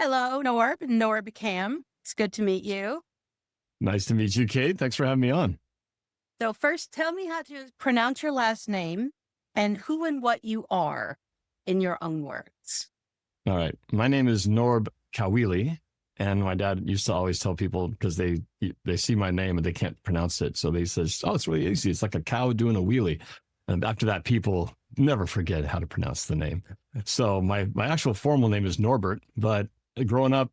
Hello, NorbCam. It's good to meet you. Nice to meet you, Kate. Thanks for having me on. So first, tell me how to pronounce your last name and who and what you are in your own words. All right. My name is Norb Caoili, and my dad used to always tell people because they see my name and they can't pronounce it. So they says, "Oh, it's really easy. It's like a cow doing a wheelie." And after that, people never forget how to pronounce the name. So my actual formal name is Norbert, but growing up,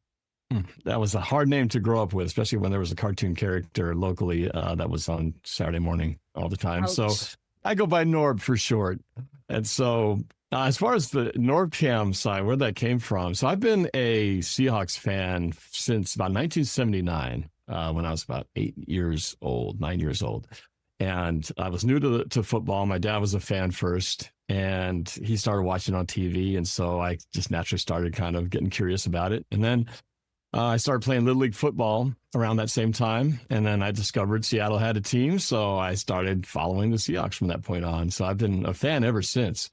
that was a hard name to grow up with, especially when there was a cartoon character locally that was on Saturday morning all the time. Ouch. So I go by Norb for short. And so as far as the NorbCam side, where that came from. So I've been a Seahawks fan since about 1979, when I was about 9 years old. And I was new to football. My dad was a fan first, and he started watching on TV. And so I just naturally started kind of getting curious about it. And then I started playing Little League football around that same time. And then I discovered Seattle had a team. So I started following the Seahawks from that point on. So I've been a fan ever since.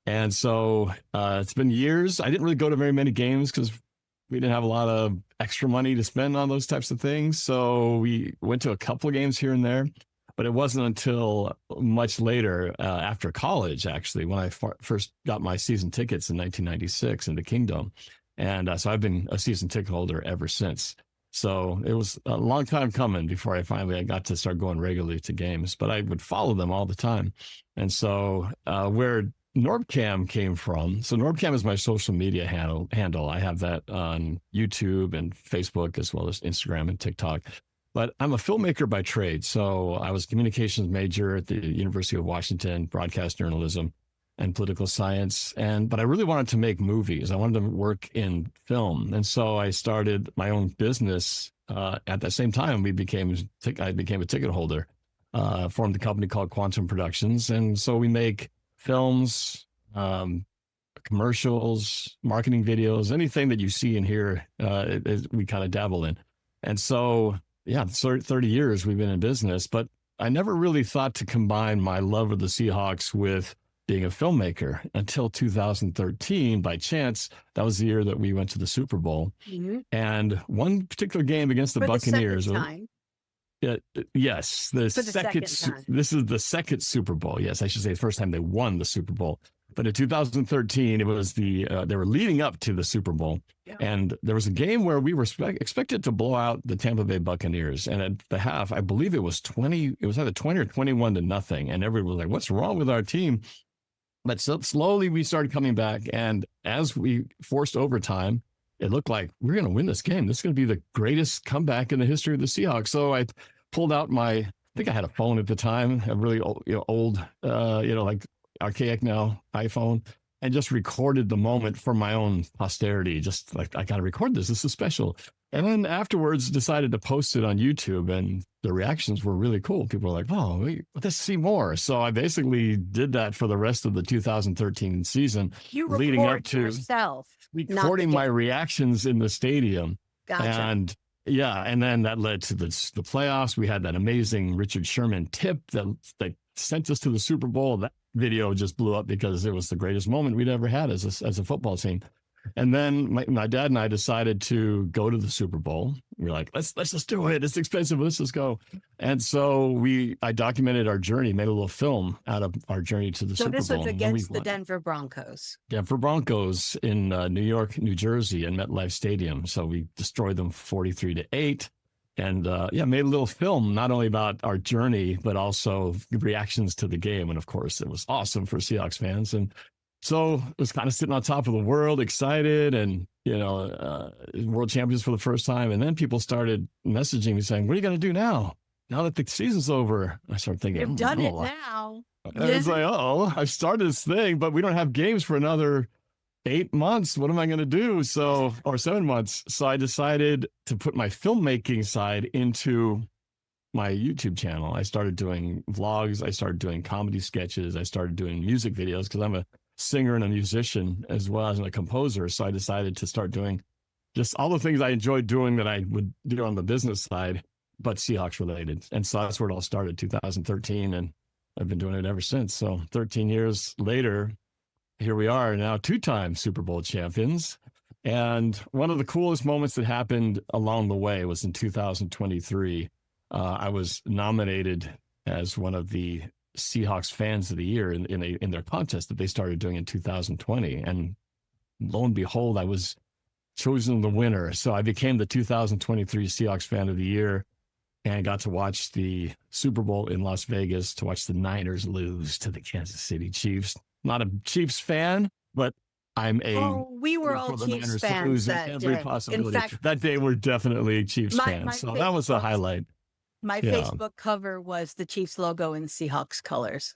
And so it's been years. I didn't really go to very many games because we didn't have a lot of extra money to spend on those types of things. So we went to a couple of games here and there. But it wasn't until much later, after college, actually, when I first got my season tickets in 1996 in the Kingdom. And so I've been a season ticket holder ever since. So it was a long time coming before I got to start going regularly to games, but I would follow them all the time. And so where NorbCam came from, so NorbCam is my social media handle. I have that on YouTube and Facebook, as well as Instagram and TikTok. But I'm a filmmaker by trade. So I was a communications major at the University of Washington, broadcast journalism and political science. But I really wanted to make movies. I wanted to work in film. And so I started my own business. At the same time, I became a ticket holder, formed a company called Quantum Productions. And so we make films, commercials, marketing videos, anything that you see and hear, we kind of dabble in. And so, yeah, 30 years we've been in business, but I never really thought to combine my love of the Seahawks with being a filmmaker until 2013. By chance, that was the year that we went to the Super Bowl. Mm-hmm. And one particular game against the Buccaneers. Yes, this is the second Super Bowl. Yes, I should say the first time they won the Super Bowl. But in 2013, it was they were leading up to the Super Bowl. Yeah. And there was a game where we were expected to blow out the Tampa Bay Buccaneers. And at the half, I believe it was either 20 or 21-0. And everyone was like, what's wrong with our team? But so slowly we started coming back. And as we forced overtime, it looked like we're going to win this game. This is going to be the greatest comeback in the history of the Seahawks. So I pulled out I think I had a phone at the time, a really old, like archaic now iPhone, and just recorded the moment for my own posterity. Just like, I got to record this. This is special. And then afterwards decided to post it on YouTube, and the reactions were really cool. People were like, oh, let's see more. So I basically did that for the rest of the 2013 season, leading up to yourself, recording my reactions in the stadium. Gotcha. And yeah, and then that led to the playoffs. We had that amazing Richard Sherman tip that sent us to the Super Bowl. That video just blew up because it was the greatest moment we'd ever had as a football team. And then my dad and I decided to go to the Super Bowl. We were like, let's just do it. It's expensive. Let's just go. And so I documented our journey, made a little film out of our journey to the Super Bowl. So this was against the Denver Broncos. Denver Broncos in New York, New Jersey, and MetLife Stadium. So we destroyed them 43-8. And made a little film, not only about our journey, but also reactions to the game. And of course, it was awesome for Seahawks fans. And so it was kind of sitting on top of the world, excited, and, world champions for the first time. And then people started messaging me saying, what are you going to do now that the season's over? I started thinking, you've done it now. I was like, I've started this thing, but we don't have games for another 8 months. What am I going to do? Or 7 months. So I decided to put my filmmaking side into my YouTube channel. I started doing vlogs. I started doing comedy sketches. I started doing music videos because I'm a singer and a musician as well as a composer. So I decided to start doing just all the things I enjoyed doing that I would do on the business side, but Seahawks related. And so that's where it all started, 2013. And I've been doing it ever since. So 13 years later, here we are now, 2-time Super Bowl champions. And one of the coolest moments that happened along the way was in 2023. I was nominated as one of the Seahawks fans of the year in their contest that they started doing in 2020. And lo and behold, I was chosen the winner. So I became the 2023 Seahawks fan of the year and got to watch the Super Bowl in Las Vegas, to watch the Niners lose to the Kansas City Chiefs. Not a Chiefs fan, but we were all for the Chiefs Niners to fans lose that every day. possibility. In fact, that day we're definitely Chiefs fans. So that was a highlight. My Facebook cover was the Chiefs logo in Seahawks colors.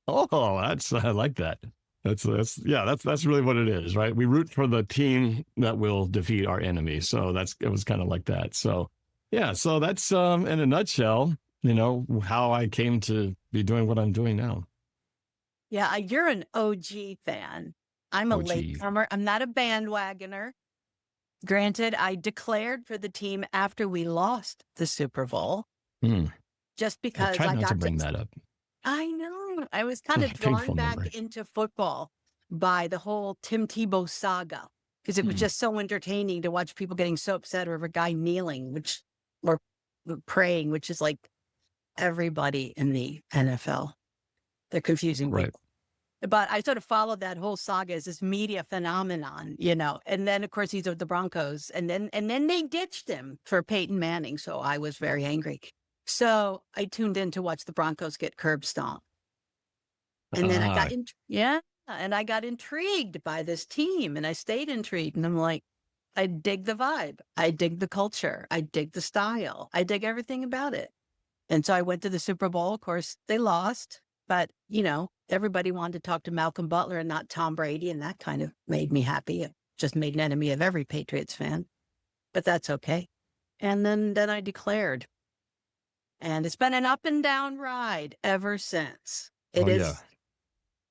Oh, I like that. That's really what it is, right? We root for the team that will defeat our enemy. So it was kind of like that. So yeah, so that's in a nutshell, how I came to be doing what I'm doing now. Yeah, you're an OG fan. I'm a OG. latecomer. I'm not a bandwagoner. Granted, I declared for the team after we lost the Super Bowl, just because I got to bring that up. I know. I was kind of drawn back into football by the whole Tim Tebow saga, because it was just so entertaining to watch people getting so upset over a guy kneeling, or praying, which is like everybody in the NFL. They're confusing people. But I sort of followed that whole saga as this media phenomenon, and then of course he's with the Broncos, and then they ditched him for Peyton Manning. So I was very angry. So I tuned in to watch the Broncos get curb stomped. And then I got intrigued by this team, and I stayed intrigued, and I'm like, I dig the vibe. I dig the culture. I dig the style. I dig everything about it. And so I went to the Super Bowl. Of course, they lost, but everybody wanted to talk to Malcolm Butler and not Tom Brady, and that kind of made me happy. It just made an enemy of every Patriots fan, but that's okay. And then I declared, and it's been an up and down ride ever since. It is. Yeah.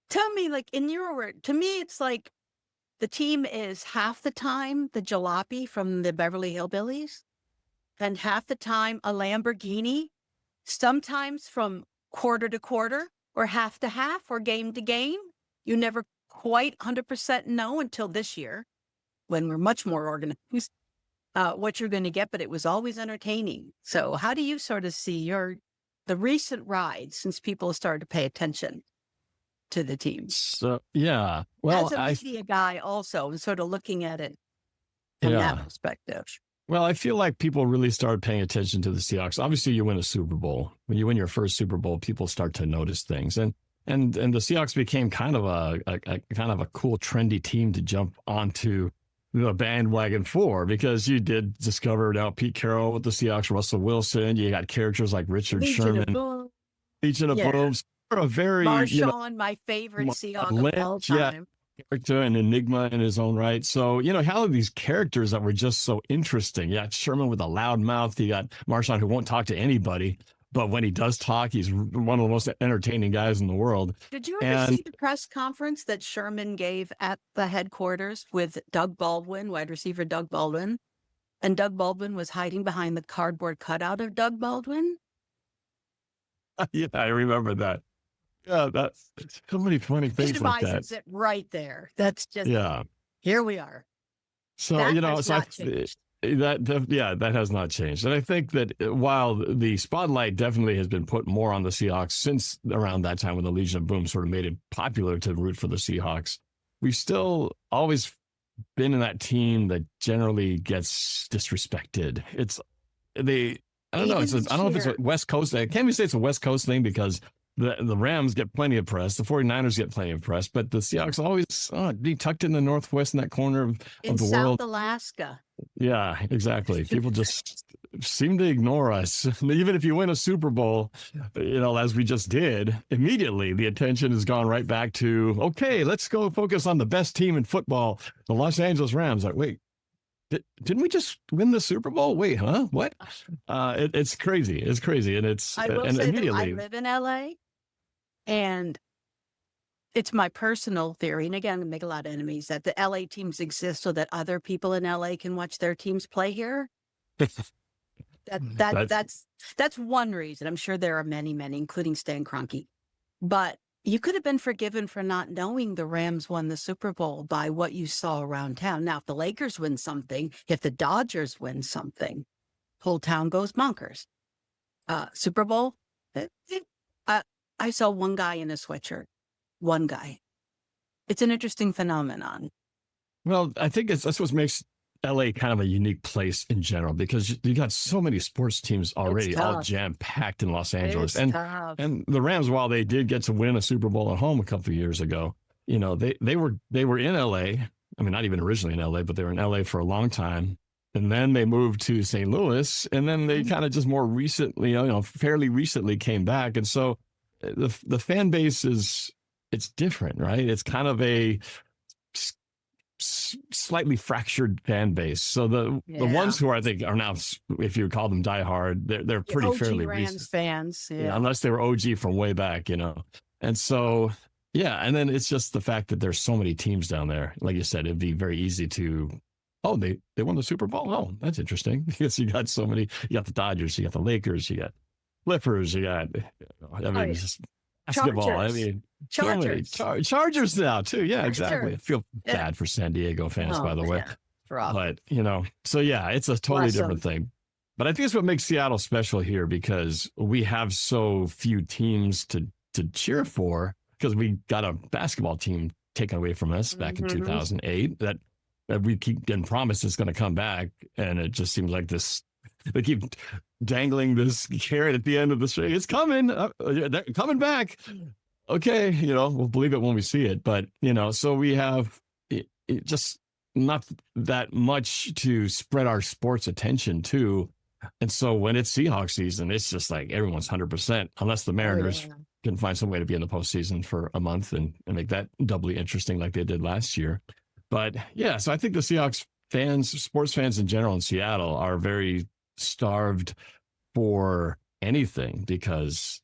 Tell me, like, in your word, to me, it's like the team is half the time the jalopy from the Beverly Hillbillies, and half the time a Lamborghini, sometimes from quarter to quarter, or half to half, or game to game. You never quite 100% know until this year, when we're much more organized, what you're going to get, but it was always entertaining. So how do you sort of see the recent ride since people started to pay attention to the team? So, yeah. Well, as a media guy also, sort of looking at it from that perspective. Well, I feel like people really started paying attention to the Seahawks. Obviously, you win a Super Bowl. When you win your first Super Bowl, people start to notice things, and the Seahawks became kind of a cool, trendy team to jump onto the bandwagon for, because you did discover now Pete Carroll with the Seahawks, Russell Wilson. You got characters like Richard Sherman, Legion of Boom. A very Marshawn, my favorite Seahawk of all time. Character and enigma in his own right. So, how are these characters that were just so interesting? You got Sherman with a loud mouth. You got Marshawn, who won't talk to anybody, but when he does talk, he's one of the most entertaining guys in the world. Did you ever see the press conference that Sherman gave at the headquarters with Doug Baldwin, wide receiver Doug Baldwin? And Doug Baldwin was hiding behind the cardboard cutout of Doug Baldwin? Yeah, I remember that. Yeah, that's so many funny things like that. It right there. That's just here we are. So that has not changed. And I think that while the spotlight definitely has been put more on the Seahawks since around that time when the Legion of Boom sort of made it popular to root for the Seahawks, we've still always been in that team that generally gets disrespected. I don't know if it's a West Coast. Can't we say it's a West Coast thing, because the Rams get plenty of press, the 49ers get plenty of press, but the Seahawks always be tucked in the Northwest, in that corner of the world. In South Alaska. Yeah, exactly. People just seem to ignore us. Even if you win a Super Bowl, as we just did, immediately the attention has gone right back to, okay, let's go focus on the best team in football, the Los Angeles Rams. Like, wait, didn't we just win the Super Bowl? Wait, huh? What? It's crazy. It's crazy. And I will say that I live in LA, and it's my personal theory, and again, I make a lot of enemies, that the LA teams exist so that other people in LA can watch their teams play here. That's one reason. I'm sure there are many, many, including Stan Kroenke. But you could have been forgiven for not knowing the Rams won the Super Bowl by what you saw around town. Now, if the Lakers win something, if the Dodgers win something, whole town goes bonkers. Super Bowl, I saw one guy in a sweatshirt. One guy. It's an interesting phenomenon. Well, I think that's what makes LA kind of a unique place in general, because you got so many sports teams already all jam packed in Los Angeles. And the Rams, while they did get to win a Super Bowl at home a couple of years ago, you know, they were in LA. I mean, not even originally in LA, but they were in LA for a long time. And then they moved to St. Louis, and then they kind of just more recently, fairly recently came back. And so the fan base it's different, right? It's kind of a slightly fractured fan base. So the ones who I think are now, if you would call them diehard, they're pretty OG fairly Rams recent fans, unless they were OG from way back, And so and then it's just the fact that there's so many teams down there. Like you said, it'd be very easy to they won the Super Bowl. Oh, that's interesting, because you got so many. You got the Dodgers, you got the Lakers, you got Clippers, you got just basketball. Chargers. I mean, Chargers. So many Chargers now too. Yeah, exactly. I feel bad for San Diego fans, by the way. But so it's a totally different thing. But I think it's what makes Seattle special here, because we have so few teams to cheer for, because we got a basketball team taken away from us back in 2008 that we keep getting promised is going to come back, and it just seems like they keep dangling this carrot at the end of the string. It's coming, they're coming back. Okay, we'll believe it when we see it. But so we have it just not that much to spread our sports attention to, and so when it's Seahawks season, it's just like everyone's 100%, unless the Mariners can find some way to be in the postseason for a month and make that doubly interesting, like they did last year. But so I think the Seahawks fans, sports fans in general in Seattle, are very starved for anything, because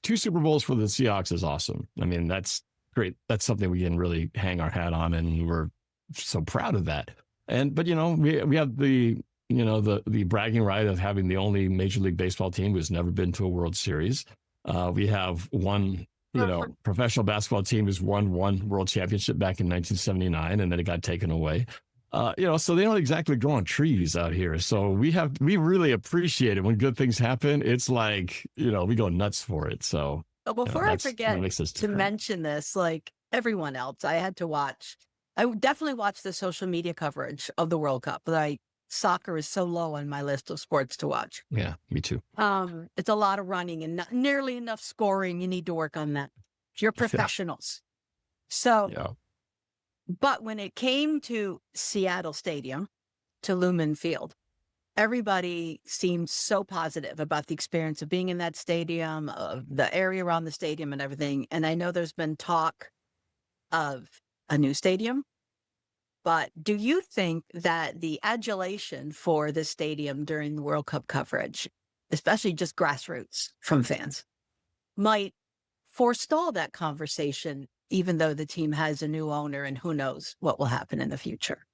2 Super Bowls for the Seahawks is awesome. I mean, that's great. That's something we can really hang our hat on, and we're so proud of that. But we have the bragging right of having the only Major League Baseball team who's never been to a World Series. We have one professional basketball team who's won one world championship back in 1979, and then it got taken away. So they don't exactly grow on trees out here. So we really appreciate it when good things happen. It's like, we go nuts for it. So before I forget to mention this, like everyone else, I definitely watched the social media coverage of the World Cup. Soccer is so low on my list of sports to watch. Yeah, me too. It's a lot of running and not nearly enough scoring. You need to work on that. You're professionals. So, but when it came to Seattle Stadium, to Lumen Field, everybody seemed so positive about the experience of being in that stadium, of the area around the stadium and everything. And I know there's been talk of a new stadium. But do you think that the adulation for the stadium during the World Cup coverage, especially just grassroots from fans, might forestall that conversation, even though the team has a new owner and who knows what will happen in the future?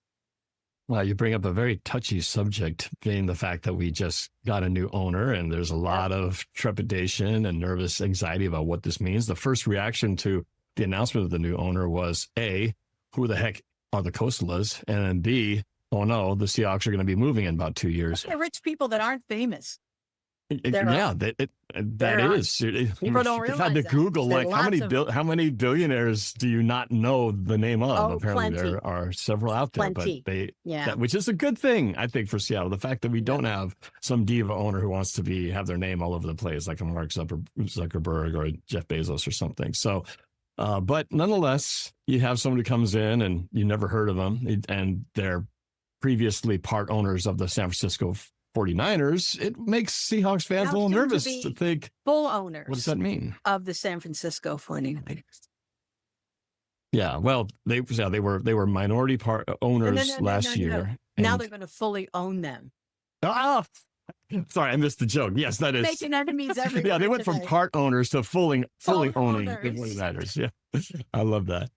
Well, you bring up a very touchy subject, being the fact that we just got a new owner, and there's a lot of trepidation and nervous anxiety about what this means. The first reaction to the announcement of the new owner was A, who the heck are the Costalas? And then B, oh no, the Seahawks are going to be moving in about 2 years. They're rich people that aren't famous. That is. People don't realize had to that. Google how many billionaires do you not know the name of? Apparently plenty. There are several out there, Plenty. but which is a good thing, I think, for Seattle. The fact that we don't have some diva owner who wants to have their name all over the place, like a Mark Zuckerberg or a Jeff Bezos or something. So. But nonetheless, you have someone who comes in and you never heard of them, and they're previously part owners of the San Francisco 49ers. It makes Seahawks fans a little nervous to think, full owners. What does that mean? Of the San Francisco 49ers. Yeah, well, they were minority part owners last year. Now they're going to fully own them. Sorry, I missed the joke. Yes, that is making enemies everywhere. They went from part owners to fully owning the 49ers. Yeah, I love that.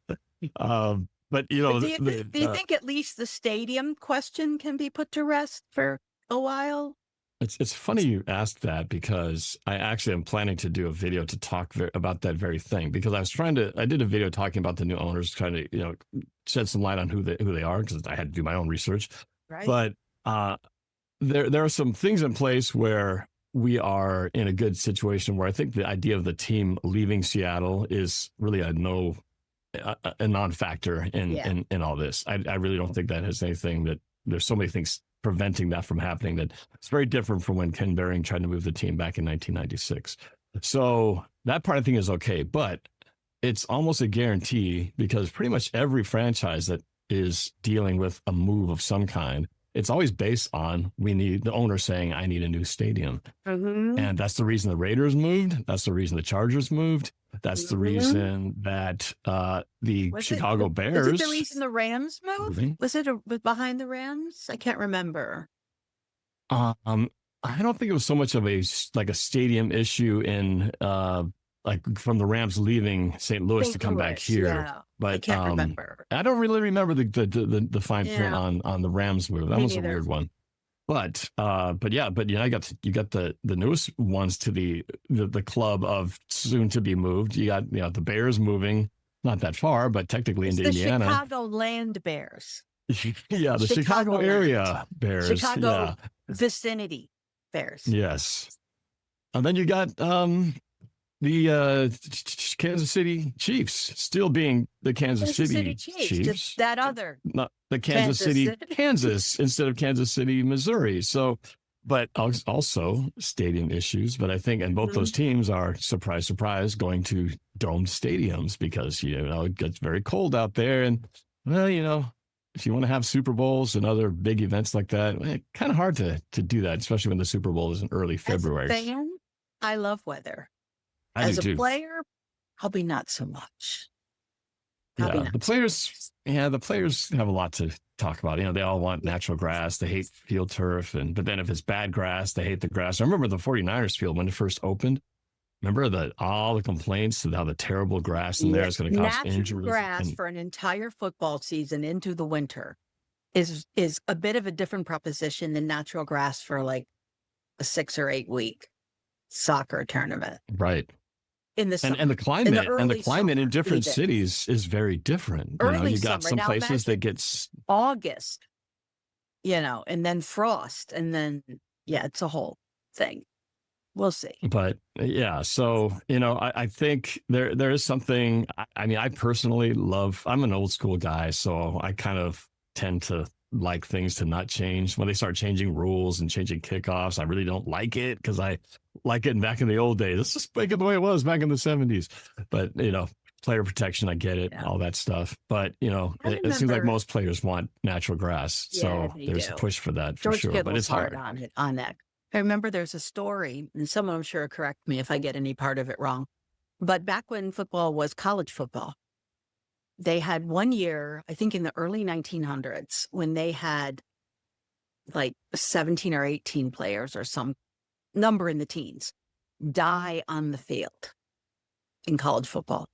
But do you think at least the stadium question can be put to rest for a while? It's funny you asked that because I actually am planning to do a video to talk about that very thing, because I did a video talking about the new owners, trying to, shed some light on who they are, because I had to do my own research. Right. But there are some things in place where we are in a good situation where I think the idea of the team leaving Seattle is really a non-factor in all this. I really don't think that has anything, that there's so many things preventing that from happening, that it's very different from when Ken Behring tried to move the team back in 1996. So that part I think is okay, but it's almost a guarantee, because pretty much every franchise that is dealing with a move of some kind, it's always based on the owner saying, I need a new stadium. Mm-hmm. And that's the reason the Raiders moved. That's the reason the Chargers moved. That's the reason that the Chicago Bears. Was it the reason the Rams moved? Was it behind the Rams? I can't remember. I don't think it was so much of a stadium issue in from the Rams leaving St. Louis to come back here. Yeah, but I can't remember. I don't really remember the fine print on the Rams move. That was a weird one. But I got the newest ones to the club of soon to be moved. You got the Bears moving, not that far, but technically into Indiana. The Chicago Land Bears. Yeah, the Chicago area Bears. Chicago vicinity Bears. Yes. And then you got the Kansas City Chiefs still being the Kansas City Chiefs. Just that other. Not the Kansas City, Kansas, instead of Kansas City, Missouri. So, but also stadium issues. But I think, and both those teams are, surprise, surprise, going to domed stadiums, because, it gets very cold out there. And, well, if you want to have Super Bowls and other big events like that, kind of hard to do that, especially when the Super Bowl is in early February. As a fan, I love weather. As a player, probably not so much. The players have a lot to talk about. They all want natural grass. They hate field turf. But then if it's bad grass, they hate the grass. I remember the 49ers field when it first opened. Remember all the complaints about how the terrible grass in there is going to cause injuries. Grass for an entire football season into the winter is a bit of a different proposition than natural grass for like a 6 or 8 week soccer tournament. Right. In the summer, and the climate in different cities is very different. You got some places that get August, and then frost, and then it's a whole thing. We'll see. But so I think there is something. I personally I'm an old school guy, so I kind of tend to like things to not change. When they start changing rules and changing kickoffs, I really don't like it, because I like it back in the old days. Let's just make it the way it was back in the 70s. But, player protection, I get it, all that stuff. But, it seems like most players want natural grass. So there's a push for that, for sure. But it's hard on that. I remember there's a story, and someone, I'm sure, correct me if I get any part of it wrong. But back when football was college football, they had one year, I think in the early 1900s, when they had like 17 or 18 players or some number in the teens die on the field in college football.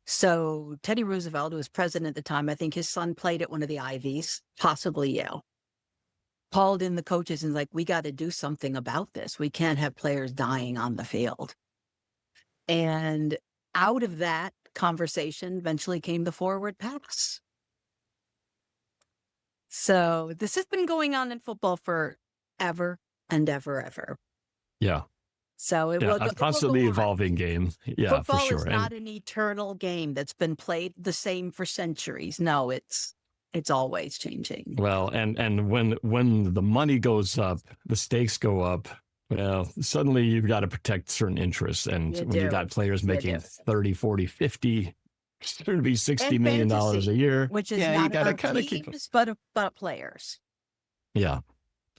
So Teddy Roosevelt, who was president at the time, I think his son played at one of the Ivies, possibly Yale, called in the coaches and like, we got to do something about this. We can't have players dying on the field. And out of that conversation eventually came the forward pass. So this has been going on in football for ever and ever. Yeah. So it will a constantly evolving game. Yeah, football for sure. Is not an eternal game that's been played the same for centuries. No, it's always changing. Well, and when the money goes up, the stakes go up. Well, suddenly you've got to protect certain interests. And when you've got players making 30, 40, 50, soon to be $60 million a year, which is not about teams, but about players. Yeah.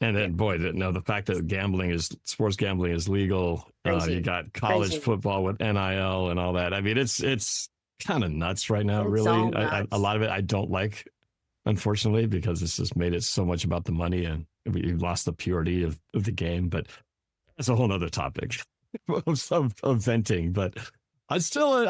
And then, boy, the fact that sports gambling is legal. You got college football with NIL and all that. I mean, it's kind of nuts right now, really. A lot of it I don't like, unfortunately, because it's just made it so much about the money, and we've lost the purity of the game. But that's a whole other topic of venting. But I still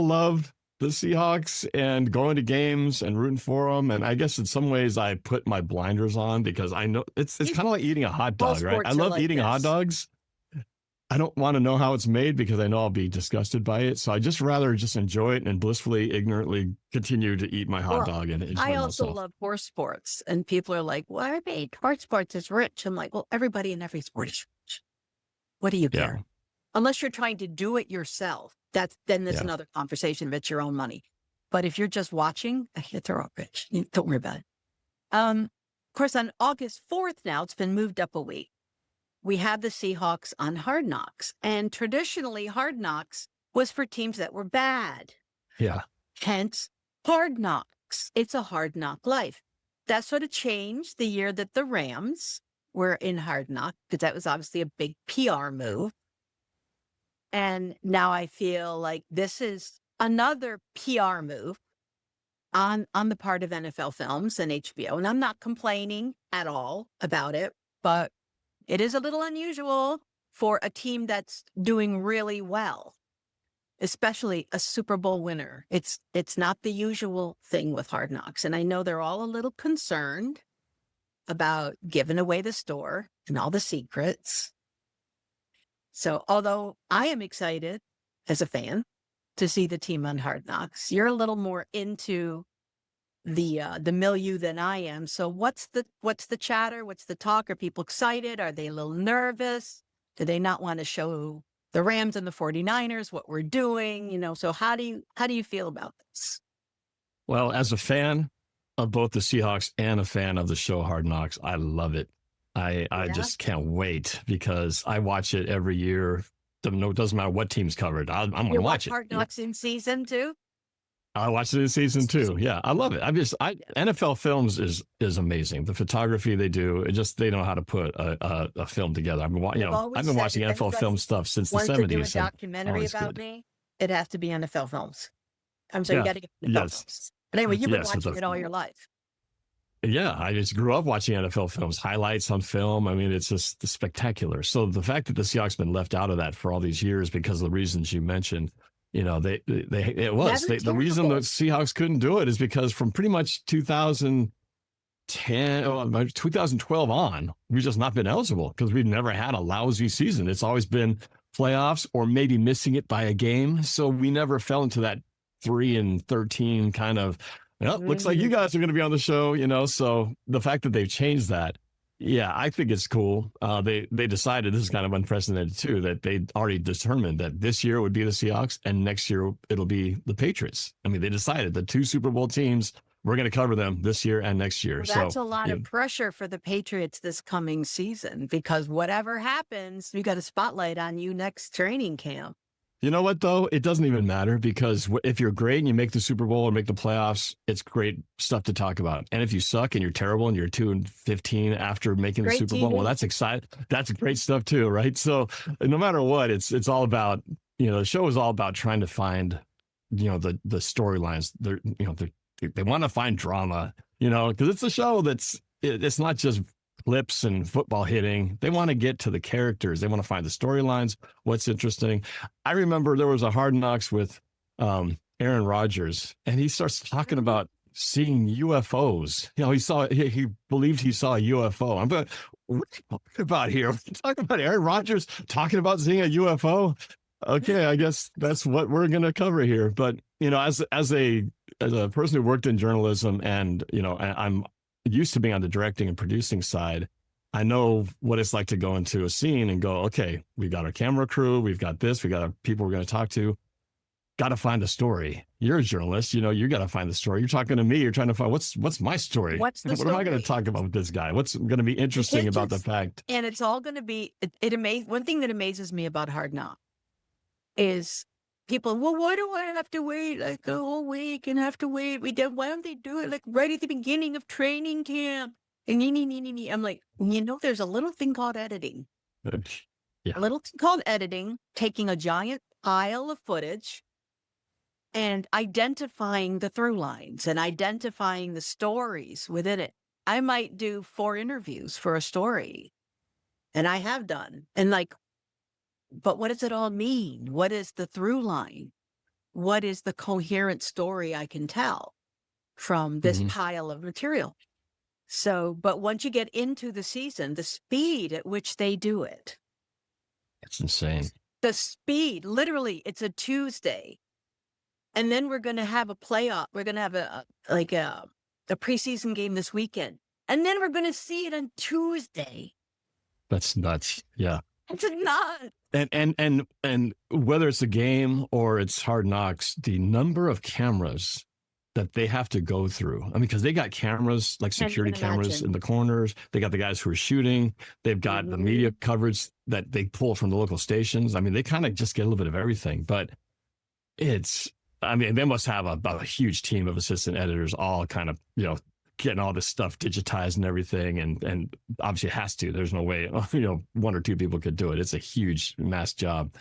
love the Seahawks and going to games and rooting for them. And I guess in some ways I put my blinders on because I know it's kind of like eating a hot All dog, right? I sports are love like eating hot this. dogs. I don't want to know how it's made because I know I'll be disgusted by it. So I just rather just enjoy it and blissfully, ignorantly continue to eat my hot dog and enjoy I also myself. love horse sports, and people are like, "Well, I mean, horse sports is rich." I'm like, "Well, everybody in every sport is rich. What do you Yeah. care? Unless you're trying to do it yourself. That's Yeah. another conversation if it's your own money. But if you're just watching, they're all rich. Don't worry about it." Of course, on August 4th now, it's been moved up a week. We have the Seahawks on Hard Knocks. And traditionally, Hard Knocks was for teams that were bad. Yeah. Hence, Hard Knocks. It's a hard knock life. That sort of changed the year that the Rams were in Hard Knock, because that was obviously a big PR move. And now I feel like this is another PR move on the part of NFL Films and HBO. And I'm not complaining at all about it, but it is a little unusual for a team that's doing really well, especially a Super Bowl winner. It's not the usual thing with Hard Knocks. And I know they're all a little concerned about giving away the store and all the secrets. So although I am excited as a fan to see the team on Hard Knocks, you're a little more into the milieu than I am. So what's the chatter? What's the talk? Are people excited? Are they a little nervous? Do they not want to show the Rams and the 49ers what we're doing? So how do you feel about this? Well, as a fan of both the Seahawks and a fan of the show Hard Knocks, I love it. I just can't wait because I watch it every year. It doesn't matter what team's covered. I'm going to watch it. Hard Knocks in season 2? I watched it in season 2. Yeah, I love it. NFL Films is amazing. The photography they do, they know how to put a film together. I've been watching NFL film stuff since the 70s. Once they do a documentary about me, it has to be NFL Films. You got to get NFL Films. But anyway, you've been watching it all your life. Yeah, I just grew up watching NFL films, highlights on film. I mean, it's just spectacular. So the fact that the Seahawks been left out of that for all these years because of the reasons you mentioned, the reason the Seahawks couldn't do it is because from pretty much 2012 on, we've just not been eligible because we've never had a lousy season. It's always been playoffs or maybe missing it by a game. So we never fell into that 3-13 kind of, looks like you guys are going to be on the show, so the fact that they've changed that, I think it's cool. They decided, this is kind of unprecedented too, that they already determined that this year would be the Seahawks and next year it'll be the Patriots. I mean, they decided the 2 Super Bowl teams, we're going to cover them this year and next year. Well, that's a lot of pressure for the Patriots this coming season because whatever happens, we got a spotlight on you next training camp. You know what, though? It doesn't even matter because if you're great and you make the Super Bowl or make the playoffs, it's great stuff to talk about. And if you suck and you're terrible and you're 2-15 after making the Super Bowl, well, that's exciting. That's great stuff too, right? So no matter what, it's all about, the show is all about trying to find, the storylines. They want to find drama, because it's a show it's not just clips and football hitting. They want to get to the characters. They want to find the storylines, what's interesting. I remember there was a Hard Knocks with Aaron Rodgers, and he starts talking about seeing UFOs. He believed he saw a UFO. I'm like, what are you talking about here? What are you talking about Aaron Rodgers talking about seeing a UFO? Okay, I guess that's what we're going to cover here. But, as a person who worked in journalism and, I'm used to being on the directing and producing side, I know what it's like to go into a scene and go, okay, we've got our camera crew, we've got this, we got our people we're going to talk to. Got to find a story. You're a journalist, you got to find the story. You're talking to me, you're trying to find what's my story? What am I going to talk about with this guy? What's going to be interesting about the fact? And it's all going to be one thing that amazes me about Hard Knock is people, well, why do I have to wait like a whole week and have to wait? Why don't they do it like right at the beginning of training camp? And I'm like, there's a little thing called editing. Yeah. A little thing called editing, taking a giant pile of footage and identifying the through lines and identifying the stories within it. I might do 4 interviews for a story, and I have done. And but what does it all mean? What is the through line? what is the coherent story I can tell from this pile of material. So, but once you get into the season, the speed at which they do it. It's insane. The speed, literally, it's a Tuesday. And then we're going to have a playoff. We're going to have a preseason game this weekend. And then we're going to see it on Tuesday. That's nuts. Yeah. It's nuts. And whether it's a game or it's Hard Knocks, the number of cameras that they have to go through. I mean, because they got cameras, like security cameras in the corners. They got the guys who are shooting. They've got the media coverage that they pull from the local stations. I mean, they kind of just get a little bit of everything. But I mean, they must have a huge team of assistant editors all kind of, getting all this stuff digitized and everything. And obviously it has to. There's no way, one or two people could do it. It's a huge mass job.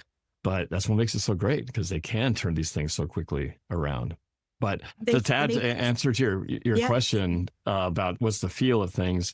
But that's what makes it so great, because they can turn these things so quickly around. But to answer to your question about what's the feel of things,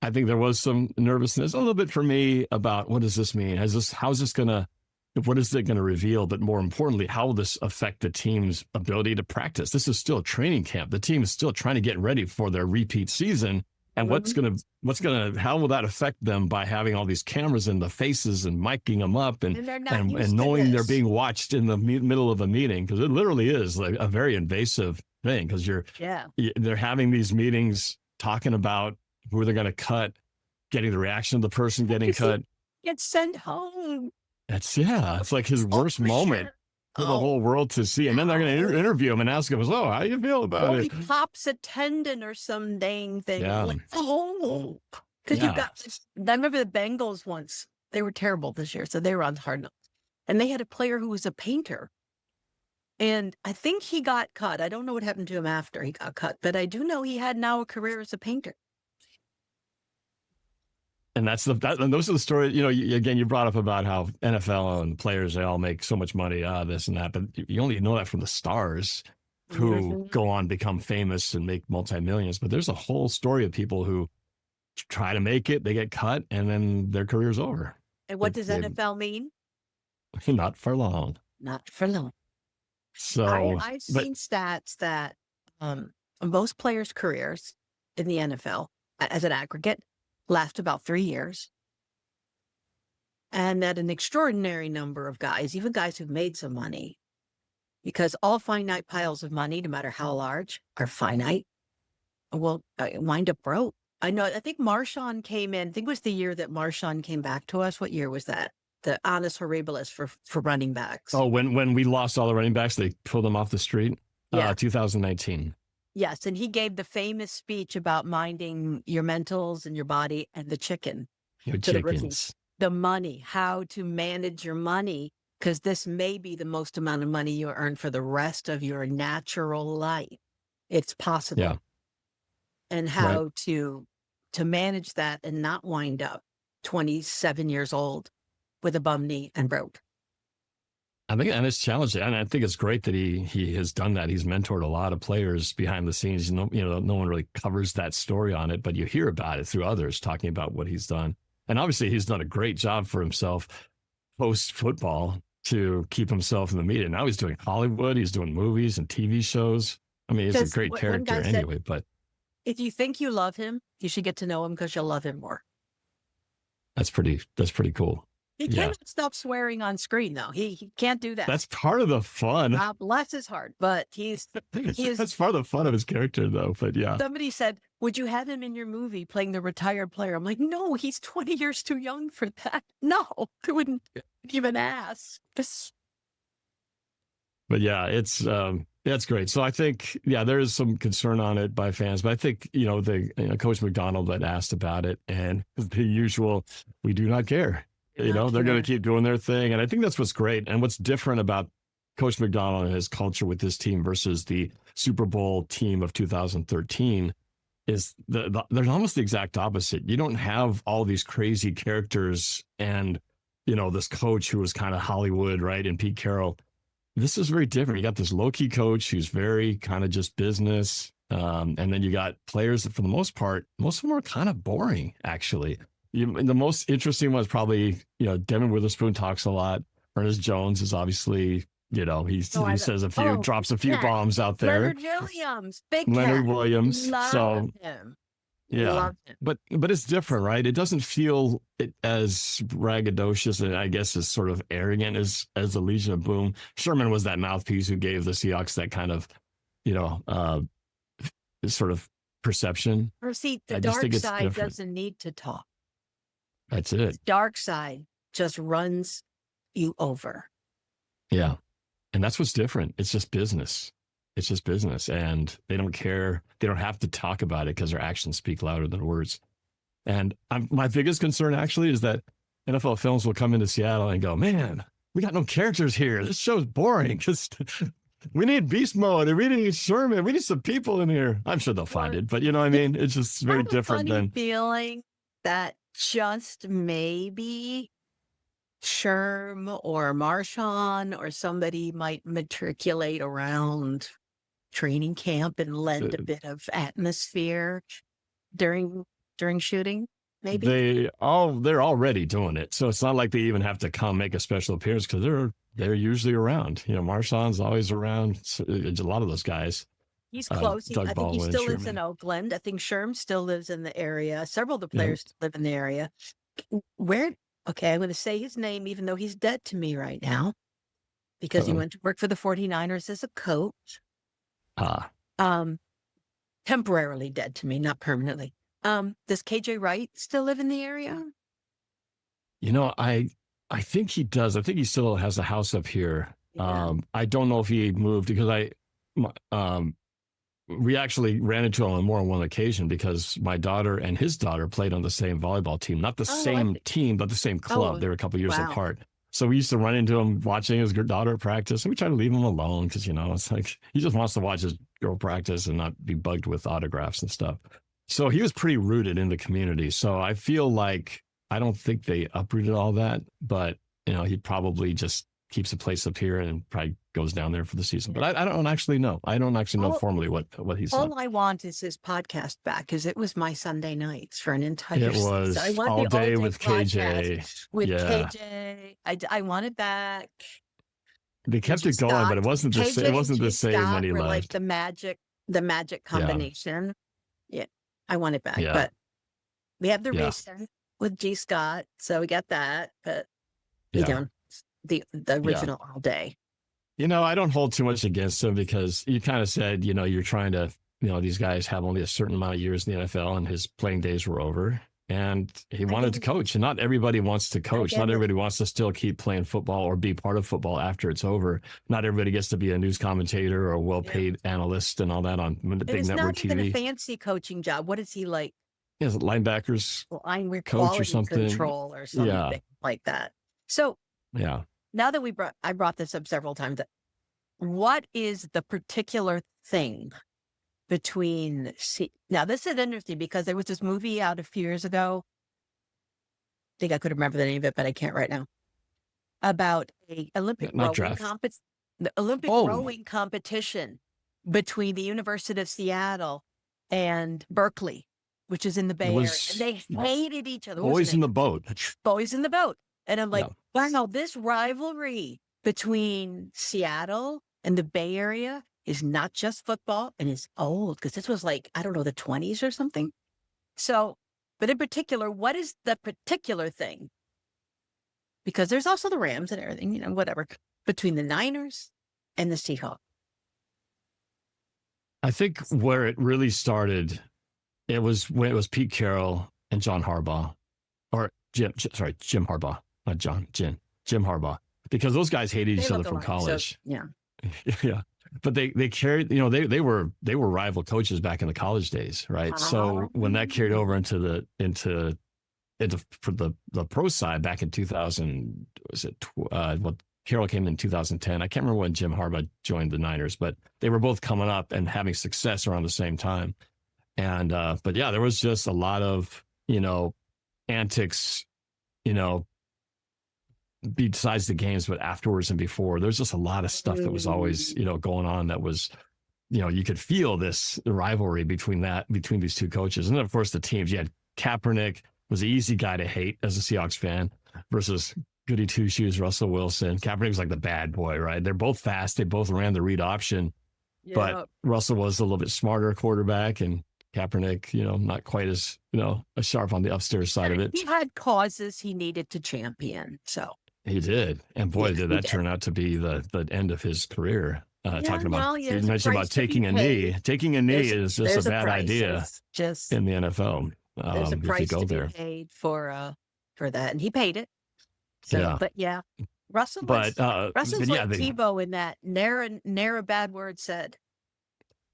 I think there was some nervousness a little bit for me about what does this mean? What is it going to reveal? But more importantly, how will this affect the team's ability to practice? This is still training camp. The team is still trying to get ready for their repeat season. And how will that affect them by having all these cameras in the faces and miking them up and knowing they're being watched in the middle of a meeting? Because it literally is like a very invasive thing, because they're having these meetings talking about who they're going to cut, getting the reaction of the person getting cut. Get sent home. It's like his worst moment for the whole world to see. And then they're going to interview him and ask him, how do you feel about it? He pops a tendon or some dang thing. Yeah. Because I remember the Bengals once. They were terrible this year, so they were on Hard Knocks. And they had a player who was a painter. And I think he got cut. I don't know what happened to him after he got cut, but I do know he had now a career as a painter. And those are the stories, again, you brought up about how NFL and players, they all make so much money, this and that, but you only know that from the stars who go on, become famous and make multi-millions. But there's a whole story of people who try to make it, they get cut, and then their career's over. And what does NFL mean? Not for long. Not for long. So I've seen stats that most players' careers in the NFL, as an aggregate, last about 3 years. And that an extraordinary number of guys, even guys who've made some money, because all finite piles of money, no matter how large, are finite, will wind up broke. I think Marshawn came in, I think it was the year that Marshawn came back to us. What year was that? The Annus Horribilis for running backs. Oh, when we lost all the running backs, they pulled them off the street? 2019. Yes, and he gave the famous speech about minding your mentals and your body and the chicken. Your chickens. The money, how to manage your money, because this may be the most amount of money you earn for the rest of your natural life. It's possible. Yeah. And how to manage that and not wind up 27 years old with a bum knee and broke. I think, and it's challenging, and I think it's great that he has done that. He's mentored a lot of players behind the scenes. No one really covers that story on it, but you hear about it through others talking about what he's done. And obviously, he's done a great job for himself post football to keep himself in the media. Now he's doing Hollywood, he's doing movies and TV shows. I mean, he's a great character anyway. But if you think you love him, you should get to know him, because you'll love him more. That's pretty cool. He can't stop swearing on screen, though. He can't do that. That's part of the fun. Bless his heart, but he's that's part of the fun of his character, though. But yeah, somebody said, "Would you have him in your movie playing the retired player?" I'm like, "No, he's 20 years too young for that. No, I wouldn't even ask." But yeah, it's great. So I think there is some concern on it by fans, but I think Coach McDonald had asked about it, and the usual, we do not care. They're going to keep doing their thing. And I think that's what's great. And what's different about Coach McDonald and his culture with this team versus the Super Bowl team of 2013 is there's almost the exact opposite. You don't have all these crazy characters and, this coach who was kind of Hollywood, right? And Pete Carroll. This is very different. You got this low-key coach who's very kind of just business. And then you got players that, for the most part, most of them are kind of boring, actually. The most interesting one is probably, Devin Witherspoon talks a lot. Ernest Jones is obviously, He says drops a few yeah. bombs out there. Leonard Williams, big Leonard cat. Williams. Love him. Yeah, Love him. but it's different, right? It doesn't feel as braggadocious and I guess as sort of arrogant as the Legion of Boom. Sherman was that mouthpiece who gave the Seahawks that kind of, sort of perception. Or see, the dark side doesn't need to talk. That's it. The dark side just runs you over. Yeah. And that's what's different. It's just business. It's just business. And they don't care. They don't have to talk about it because their actions speak louder than words. And my biggest concern actually is that NFL Films will come into Seattle and go, man, we got no characters here. This show's boring because we need beast mode and we need Sherman. We need some people in here. I'm sure they'll find it, but you know what I mean? It's just very different than feeling that just maybe Sherm or Marshawn or somebody might matriculate around training camp and lend a bit of atmosphere during shooting. Maybe they're already doing it, so it's not like they even have to come make a special appearance because they're usually around. Marshawn's always around. A lot of those guys. He's close. I think he still lives in Oakland. I think Sherm still lives in the area. Several of the players live in the area. Okay, I'm going to say his name, even though he's dead to me right now, because he went to work for the 49ers as a coach. Temporarily dead to me, not permanently. Does KJ Wright still live in the area? I think he does. I think he still has a house up here. Yeah. I don't know if he moved because we actually ran into him on more than one occasion because my daughter and his daughter played on the same volleyball team, not the same team, but the same club. They were a couple of years apart. So we used to run into him watching his daughter practice, and we try to leave him alone because, it's like he just wants to watch his girl practice and not be bugged with autographs and stuff. So he was pretty rooted in the community. So I feel like I don't think they uprooted all that, but, he probably just keeps a place up here and probably goes down there for the season. But I don't actually know. I don't actually know formally what he's done. All I want is his podcast back because it was my Sunday nights for an entire season. It was all day with KJ. KJ. I want it back. They kept it going, but it wasn't the same. It wasn't the same when he left. Like the magic combination. Yeah, I want it back. Yeah. But we have the recent with G. Scott, so we got that. But the original all day. I don't hold too much against him because you kind of said, you're trying to, these guys have only a certain amount of years in the NFL and his playing days were over and he wanted to coach. And not everybody wants to coach. Not everybody wants to still keep playing football or be part of football after it's over. Not everybody gets to be a news commentator or a well-paid analyst and all that on the big network TV. It's not even a fancy coaching job. What is he like? He has a linebackers coach or something. Control or something like that. So now that I brought this up several times, what is the particular thing between now this is interesting because there was this movie out a few years ago. I think I could remember the name of it, but I can't right now. About a Olympic rowing competition between the University of Seattle and Berkeley, which is in the Bay Area. And they hated each other. Boys in the boat. Boys in the boat. And I'm like, wow, this rivalry between Seattle and the Bay Area is not just football and it's old because this was like, I don't know, the 20s or something. So, but in particular, what is the particular thing? Because there's also the Rams and everything, whatever, between the Niners and the Seahawks. I think where it really started, it was when it was Pete Carroll and John Harbaugh, or Jim Harbaugh. Not John, Jim Harbaugh, because those guys hated each other from college. So, yeah. But they carried, they were rival coaches back in the college days, right? So when that carried over into the pro side back in 2000, Carroll came in 2010. I can't remember when Jim Harbaugh joined the Niners, but they were both coming up and having success around the same time. And but there was just a lot of antics, besides the games, but afterwards and before, there's just a lot of stuff that was always, going on that was, you could feel this rivalry between these two coaches. And then of course the teams, you had Kaepernick was the easy guy to hate as a Seahawks fan versus goody two shoes, Russell Wilson. Kaepernick was like the bad boy, right? They're both fast. They both ran the read option, but Russell was a little bit smarter quarterback, and Kaepernick, not quite as, as sharp on the upstairs side of it. He had causes he needed to champion. So he did. And boy, did that turn out to be the end of his career. Talking about, you mentioned about taking a knee. Taking a knee is just a bad idea in the NFL. There's a price to be paid for that. And he paid it. So, but Russell's like Tebow in that ne'er a bad word said.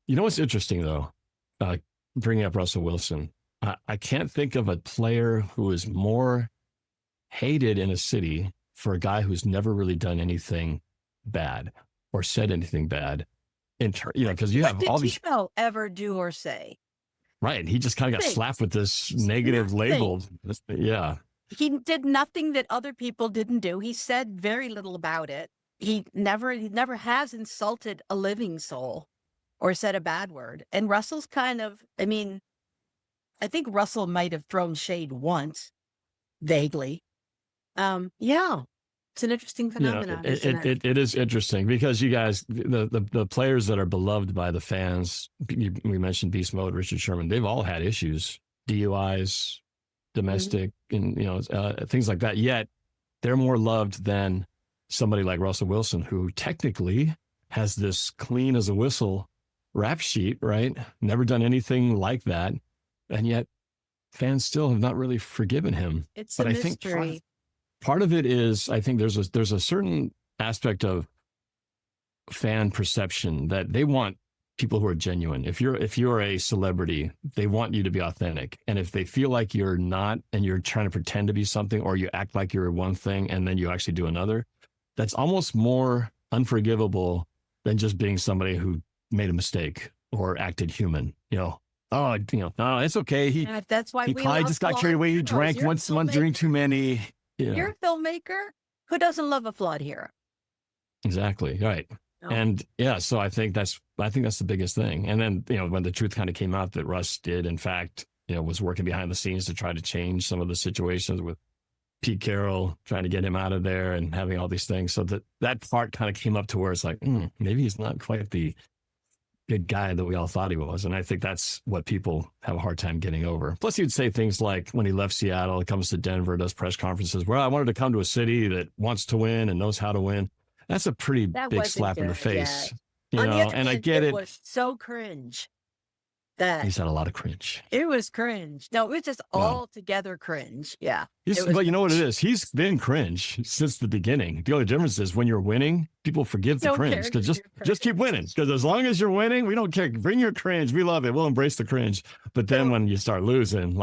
You know what's interesting though? Bringing up Russell Wilson, I can't think of a player who is more hated in a city for a guy who's never really done anything bad or said anything bad. Because you have all these. What did Tebow ever do or say? Right, he just kind of got slapped with this negative label. Yeah. He did nothing that other people didn't do. He said very little about it. He never has insulted a living soul or said a bad word. And Russell's kind of, I think Russell might have thrown shade once, vaguely. It's an interesting phenomenon. It is interesting because you guys, the players that are beloved by the fans, we mentioned Beast Mode, Richard Sherman, they've all had issues, DUIs, domestic, and things like that. Yet they're more loved than somebody like Russell Wilson, who technically has this clean as a whistle rap sheet, right? Never done anything like that, and yet fans still have not really forgiven him. It's a mystery. Part of it is, I think there's a certain aspect of fan perception that they want people who are genuine. If you're a celebrity, they want you to be authentic. And if they feel like you're not, and you're trying to pretend to be something, or you act like you're one thing and then you actually do another, that's almost more unforgivable than just being somebody who made a mistake or acted human. No, it's okay. That's why he probably just got carried away. He drank one drink too many. You're a filmmaker who doesn't love a flawed hero. Exactly. Right. Oh. And so I think that's the biggest thing. And then, when the truth kind of came out that Russ did, in fact, was working behind the scenes to try to change some of the situations with Pete Carroll, trying to get him out of there and having all these things. So that part kind of came up to where it's like, maybe he's not quite the good guy that we all thought he was. And I think that's what people have a hard time getting over. Plus, he'd say things like when he left Seattle, he comes to Denver, does press conferences, well, I wanted to come to a city that wants to win and knows how to win. That's a pretty big slap in the face. And I get it. It was so cringe. He's had a lot of cringe. It was cringe. No, it was just altogether cringe. Yeah. But you know what it is? He's been cringe since the beginning. The only difference is when you're winning, people forgive the cringe. Because just keep winning. Because as long as you're winning, we don't care. Bring your cringe. We love it. We'll embrace the cringe. But then when you start losing,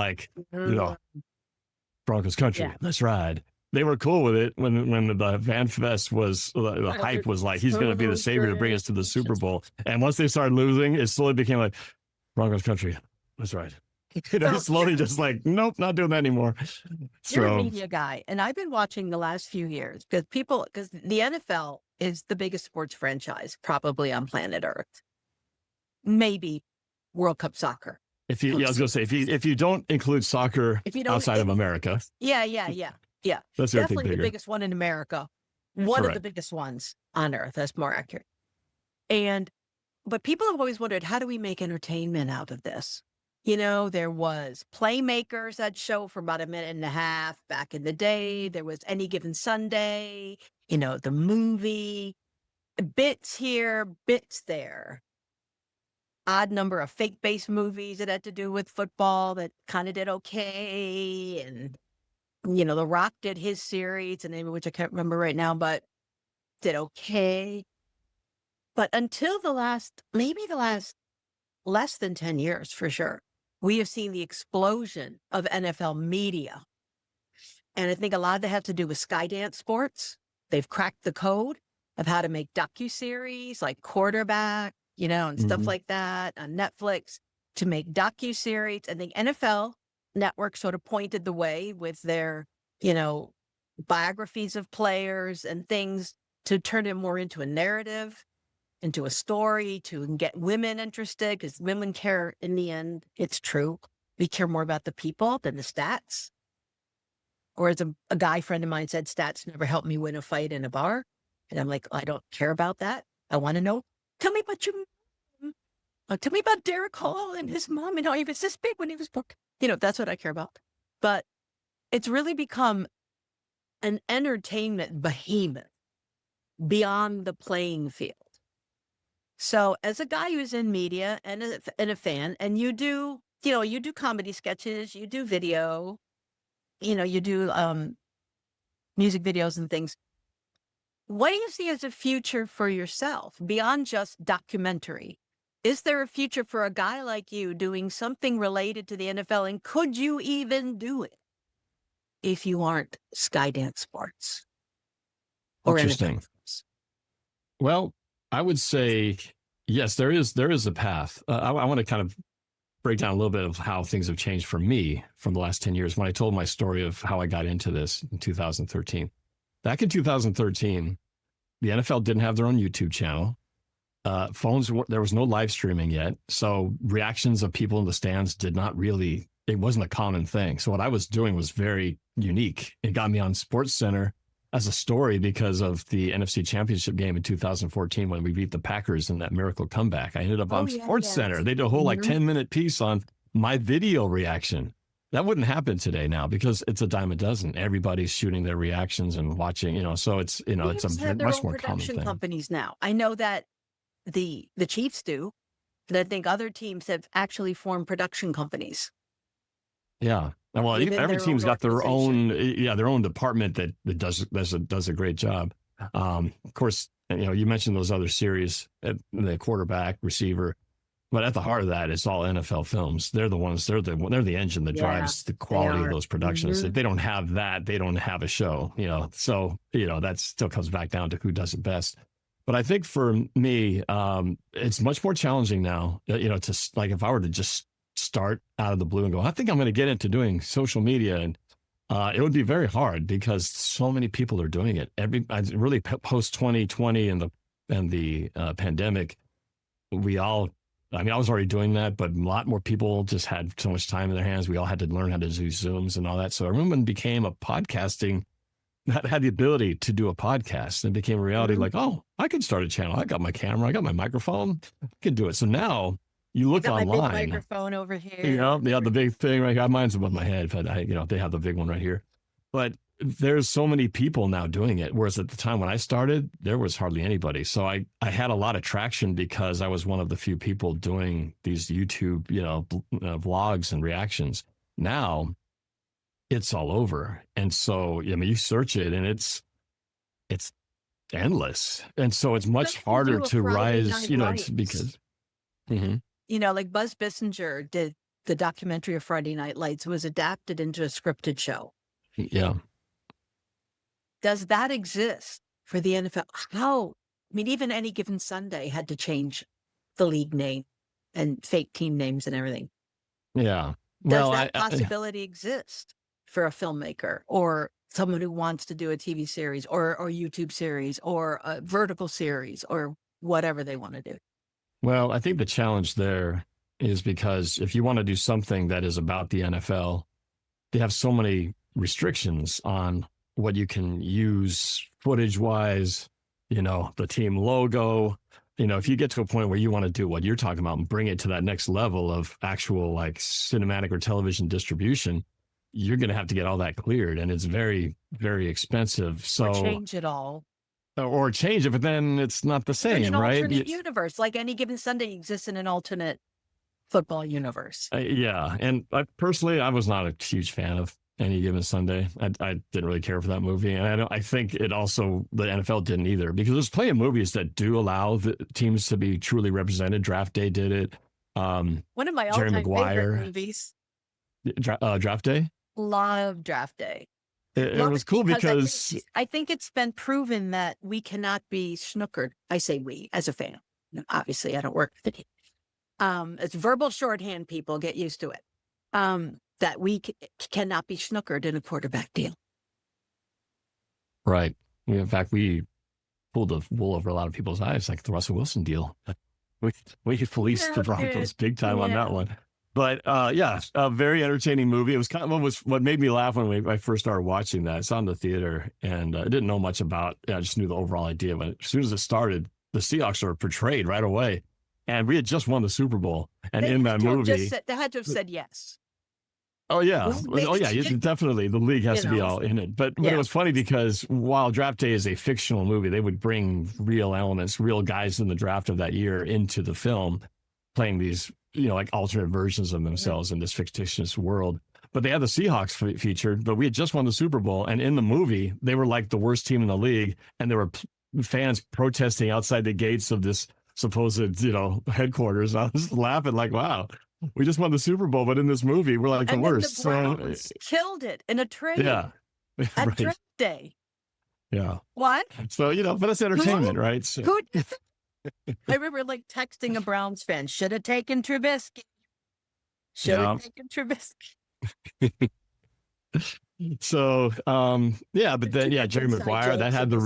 Broncos country, let's ride. They were cool with it when the Fan Fest was, the hype was like, he's going to be the savior to bring us to the Super Bowl. And once they started losing, it slowly became like, Broncos country, that's right. Slowly just like, nope, not doing that anymore. You're a media guy. And I've been watching the last few years because the NFL is the biggest sports franchise probably on planet Earth. Maybe World Cup soccer. I was going to say, if you don't include soccer outside of America. Yeah. That's definitely the biggest one in America. One of the biggest ones on Earth. That's more accurate. But people have always wondered, how do we make entertainment out of this? There was Playmakers, that show for about a minute and a half back in the day. There was Any Given Sunday, the movie, bits here, bits there. Odd number of fake-based movies that had to do with football that kind of did okay. And, The Rock did his series, the name of which I can't remember right now, but did okay. But until the last less than 10 years, for sure, we have seen the explosion of NFL media. And I think a lot of that has to do with Skydance Sports. They've cracked the code of how to make docuseries like Quarterback, and stuff like that on Netflix to make docuseries. And the NFL Network sort of pointed the way with their, biographies of players and things to turn it more into a narrative, into a story, to get women interested, because women care in the end. It's true. We care more about the people than the stats. Or as a guy friend of mine said, stats never helped me win a fight in a bar. And I'm like, I don't care about that. I want to know. Tell me about your mom. Tell me about Derek Hall and his mom and how he was this big when he was born. That's what I care about. But it's really become an entertainment behemoth beyond the playing field. So as a guy who's in media and a fan, and you do comedy sketches, you do video, you do music videos and things. What do you see as a future for yourself beyond just documentary? Is there a future for a guy like you doing something related to the NFL? And could you even do it if you aren't Skydance Sports or Interesting. NFL? Well, I would say, yes, there is a path. I want to kind of break down a little bit of how things have changed for me from the last 10 years. When I told my story of how I got into this in 2013, back in 2013, the NFL didn't have their own YouTube channel. There was no live streaming yet. So reactions of people in the stands it wasn't a common thing. So what I was doing was very unique. It got me on SportsCenter as a story because of the NFC Championship game in 2014 when we beat the Packers in that miracle comeback. I ended up on SportsCenter. They did a whole 10-minute piece on my video reaction. That wouldn't happen today now because it's a dime a dozen. Everybody's shooting their reactions and watching, so it's, it's a much more common thing. Companies now. I know that the Chiefs do, but I think other teams have actually formed production companies. Yeah. Well, every team's got their own department that does a great job. Of course, you mentioned those other series, the quarterback, receiver, but at the heart of that, it's all NFL films. They're the ones. They're the engine that drives the quality of those productions. If they don't have that, they don't have a show. So that still comes back down to who does it best. But I think for me, it's much more challenging now. To like if I were to just start out of the blue and go, I think I'm going to get into doing social media, and it would be very hard because so many people are doing it. Really post 2020 and the pandemic, I was already doing that, but a lot more people just had so much time in their hands. We all had to learn how to do Zooms and all that. So everyone became had the ability to do a podcast, and became a reality. Like, oh, I could start a channel. I got my camera. I got my microphone. I can do it. So now you look online. My big microphone over here. The big thing right here. Mine's above my head, but they have the big one right here. But there's so many people now doing it. Whereas at the time when I started, there was hardly anybody. So I had a lot of traction because I was one of the few people doing these YouTube, vlogs and reactions. Now it's all over. And so, you search it and it's endless. And so it's much harder to rise, because. Like Buzz Bissinger did the documentary of Friday Night Lights. It was adapted into a scripted show. Yeah. Does that exist for the NFL? How? Even Any Given Sunday had to change the league name and fake team names and everything. Yeah. Does that possibility exist for a filmmaker or someone who wants to do a TV series or YouTube series or a vertical series or whatever they want to do? Well, I think the challenge there is because if you want to do something that is about the NFL, they have so many restrictions on what you can use footage-wise, the team logo. If you get to a point where you want to do what you're talking about and bring it to that next level of actual like cinematic or television distribution, you're going to have to get all that cleared. And it's very, very expensive. So or change it all. Or change it, but then it's not the same, an right? Alternate universe, like Any Given Sunday exists in an alternate football universe. Yeah. And personally, I was not a huge fan of Any Given Sunday. I didn't really care for that movie. And I think the NFL didn't either, because there's plenty of movies that do allow the teams to be truly represented. Draft Day did it. One of my all-time favorite movies. Draft Day? Love Draft Day. It was cool because I think it's been proven that we cannot be snookered. I say we as a fan. Obviously, I don't work with it. It's verbal shorthand. People get used to it. That we cannot be snookered in a quarterback deal. Right. In fact, we pulled the wool over a lot of people's eyes, like the Russell Wilson deal. We policed the Broncos big time on that one. But yeah, a very entertaining movie. It was kind of what made me laugh when I first started watching that. It's on the theater, and I didn't know much about. I just knew the overall idea. But as soon as it started, the Seahawks were portrayed right away, and we had just won the Super Bowl. And in that movie, they had to have said yes. oh yeah, Well, oh yeah, definitely. The league has to be all in it. But it was funny because while Draft Day is a fictional movie, they would bring real elements, real guys in the draft of that year into the film, playing these, like alternate versions of themselves in this fictitious world. But they had the Seahawks featured, but we had just won the Super Bowl. And in the movie, they were like the worst team in the league. And there were fans protesting outside the gates of this supposed, headquarters. I was laughing like, wow, we just won the Super Bowl, but in this movie, we're like the worst. The Browns killed it in a trade. Yeah. At Draft Day. Yeah. What? So, but that's entertainment, right? So. I remember texting a Browns fan, should have taken Trubisky. Should have taken Trubisky. So, but then, Jerry Maguire, that had the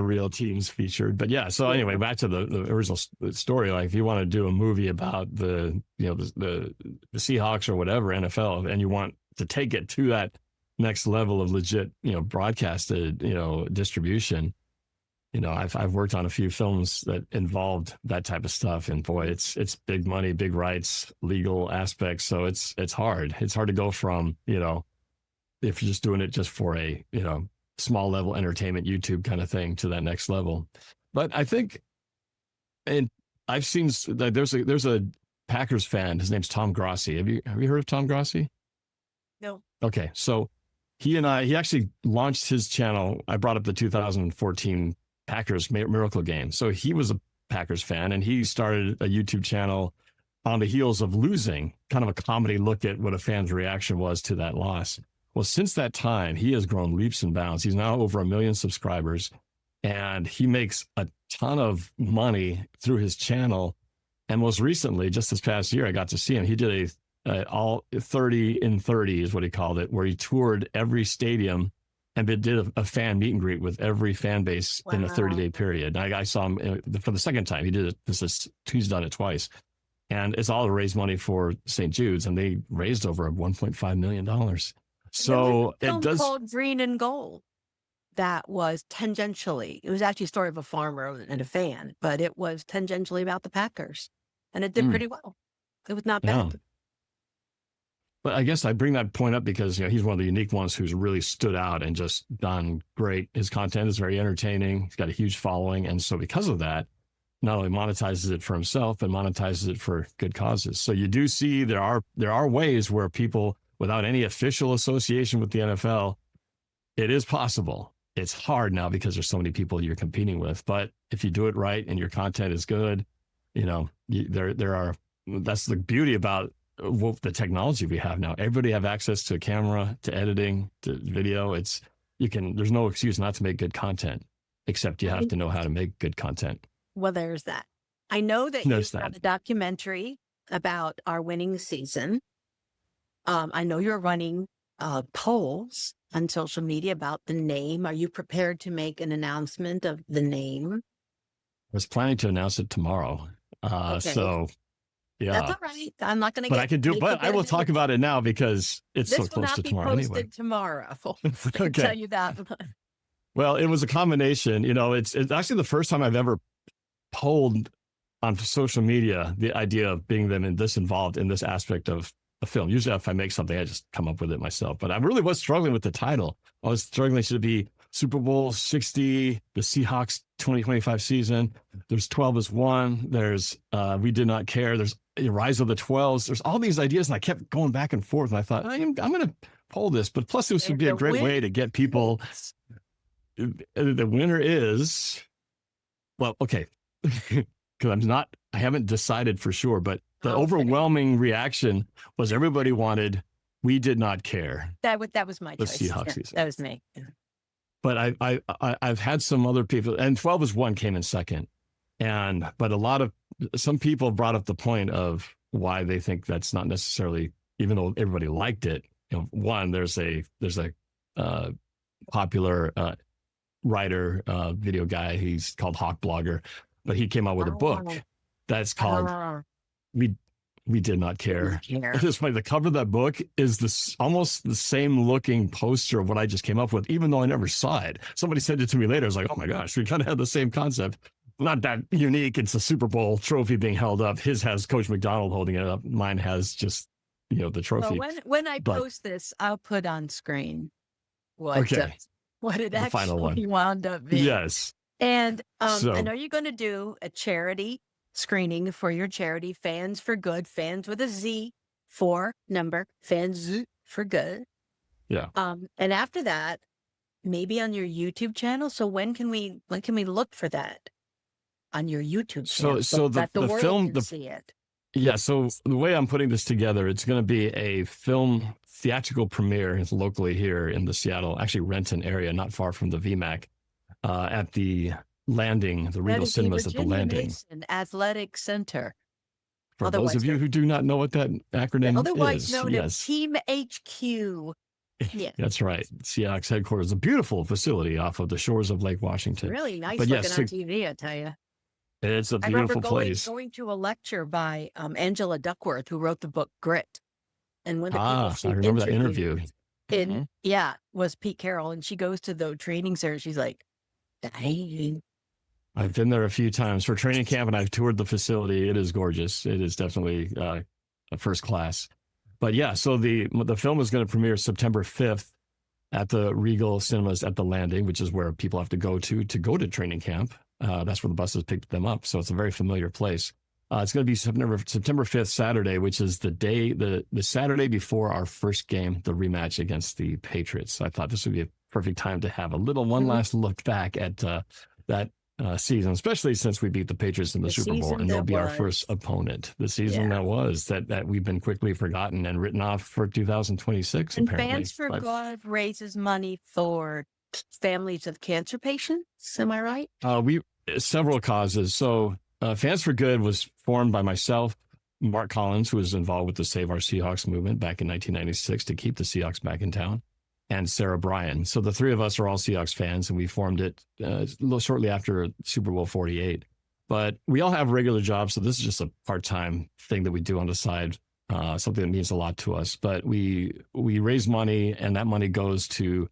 real teams featured. But yeah, so anyway, back to the original story. Like, if you want to do a movie about the Seahawks or whatever, NFL, and you want to take it to that next level of legit, broadcasted, distribution, I've worked on a few films that involved that type of stuff, and boy, it's big money, big rights, legal aspects. So it's hard. It's hard to go from, if you're just doing it just for a, small level entertainment YouTube kind of thing to that next level. But I think, and I've seen that there's a Packers fan. His name's Tom Grossi. Have you heard of Tom Grossi? No. Okay. So he actually launched his channel. I brought up the 2014 Packers Miracle Game. So he was a Packers fan, and he started a YouTube channel on the heels of losing, kind of a comedy look at what a fan's reaction was to that loss. Well, since that time, he has grown leaps and bounds. He's now over 1 million subscribers, and he makes a ton of money through his channel. And most recently, just this past year, I got to see him. He did a all 30 in 30 is what he called it, where he toured every stadium and did a fan meet and greet with every fan base in a 30-day period. And I saw him for the second time. He did it. He's done it twice. And it's all to raise money for St. Jude's, and they raised over $1.5 million. So it does. Called Green and Gold. That was tangentially. It was actually a story of a farmer and a fan, but it was tangentially about the Packers, and it did pretty well. It was not bad. Yeah. But I guess I bring that point up because he's one of the unique ones who's really stood out and just done great. His content is very entertaining. He's got a huge following, and so because of that, not only monetizes it for himself, but monetizes it for good causes. So you do see there are ways where people, without any official association with the NFL, it is possible. It's hard now because there's so many people you're competing with. But if you do it right and your content is good, there are. That's the beauty about the technology we have now. Everybody have access to a camera, to editing, to video. There's no excuse not to make good content, except you have to know how to make good content. Well, there's that. I know that you've got a documentary about our winning season. I know you're running polls on social media about the name. Are you prepared to make an announcement of the name? I was planning to announce it tomorrow. Okay. So, yeah. That's all right. I'm not going to get... But I will talk about it now because it's so close to tomorrow anyway. This will not be posted tomorrow. Okay. I'll tell you that. Well, it was a combination. It's actually the first time I've ever polled on social media the idea of being this involved in this aspect of a film. Usually if I make something, I just come up with it myself. But I really was struggling with the title. I was struggling, should it be Super Bowl 60, the Seahawks 2025 season? There's 12 as one. There's We Did Not Care. There's Rise of the 12s. There's all these ideas, and I kept going back and forth. And I thought, I'm going to poll this. But plus, this would be a great way to get people. The winner is, well, okay. Because I haven't decided for sure, but the overwhelming reaction was everybody wanted We Did Not Care. That was my choice. The Seahawks season. That was me. Yeah. But I've had some other people, and 12 as one came in second. But some people brought up the point of why they think that's not necessarily, even though everybody liked it. One, there's a popular writer, video guy. He's called Hawk Blogger, but he came out with a book that's called We did not care. Care. It's funny. The cover of that book is this almost the same looking poster of what I just came up with, even though I never saw it. Somebody said it to me later. I was like, oh my gosh, we kind of had the same concept. Not that unique. It's a Super Bowl trophy being held up. His has Coach McDonald holding it up. Mine has just, the trophy. Well, when I post this, I'll put on screen what it actually wound up being. Yes. And and are you going to do a charity screening for your charity, Fans for Good, Fans with a Z, 4 number, Fans for Good? Yeah. And after that, maybe on your YouTube channel. So when can we look for that on your YouTube channel? So the world film, can see it. Yeah. So the way I'm putting this together, it's going to be a film theatrical premiere locally here in the Seattle, actually Renton area, not far from the VMAC, at the Landing, the Regal Cinemas at the Landing. Mason Athletic Center. For those of you who do not know what that acronym otherwise is. known as Team HQ. Yeah. That's right. Seahawks headquarters, a beautiful facility off of the shores of Lake Washington. Really nice looking on TV, I tell you. It's a beautiful place. I remember going to a lecture by Angela Duckworth, who wrote the book Grit. And one of the people I remember that interview. Was Pete Carroll. And she goes to the training center. She's like, dang. I've been there a few times for training camp, and I've toured the facility. It is gorgeous. It is definitely a first class. But yeah, so the film is going to premiere September 5th at the Regal Cinemas at the Landing, which is where people have to go to training camp. That's where the buses picked them up. So it's a very familiar place. It's going to be September 5th, Saturday, which is the Saturday before our first game, the rematch against the Patriots. I thought this would be a perfect time to have one last look back at that season, especially since we beat the Patriots in the Super Bowl, and they'll be our first opponent. The season that we've been quickly forgotten and written off for 2026. And apparently. Fans for God raises money for families of cancer patients. Am I right? We several causes. So Fans for Good was formed by myself, Mark Collins, who was involved with the Save Our Seahawks movement back in 1996 to keep the Seahawks back in town, and Sarah Bryan. So the three of us are all Seahawks fans, and we formed it shortly after Super Bowl 48. But we all have regular jobs, so this is just a part-time thing that we do on the side, something that means a lot to us. But we raise money, and that money goes to,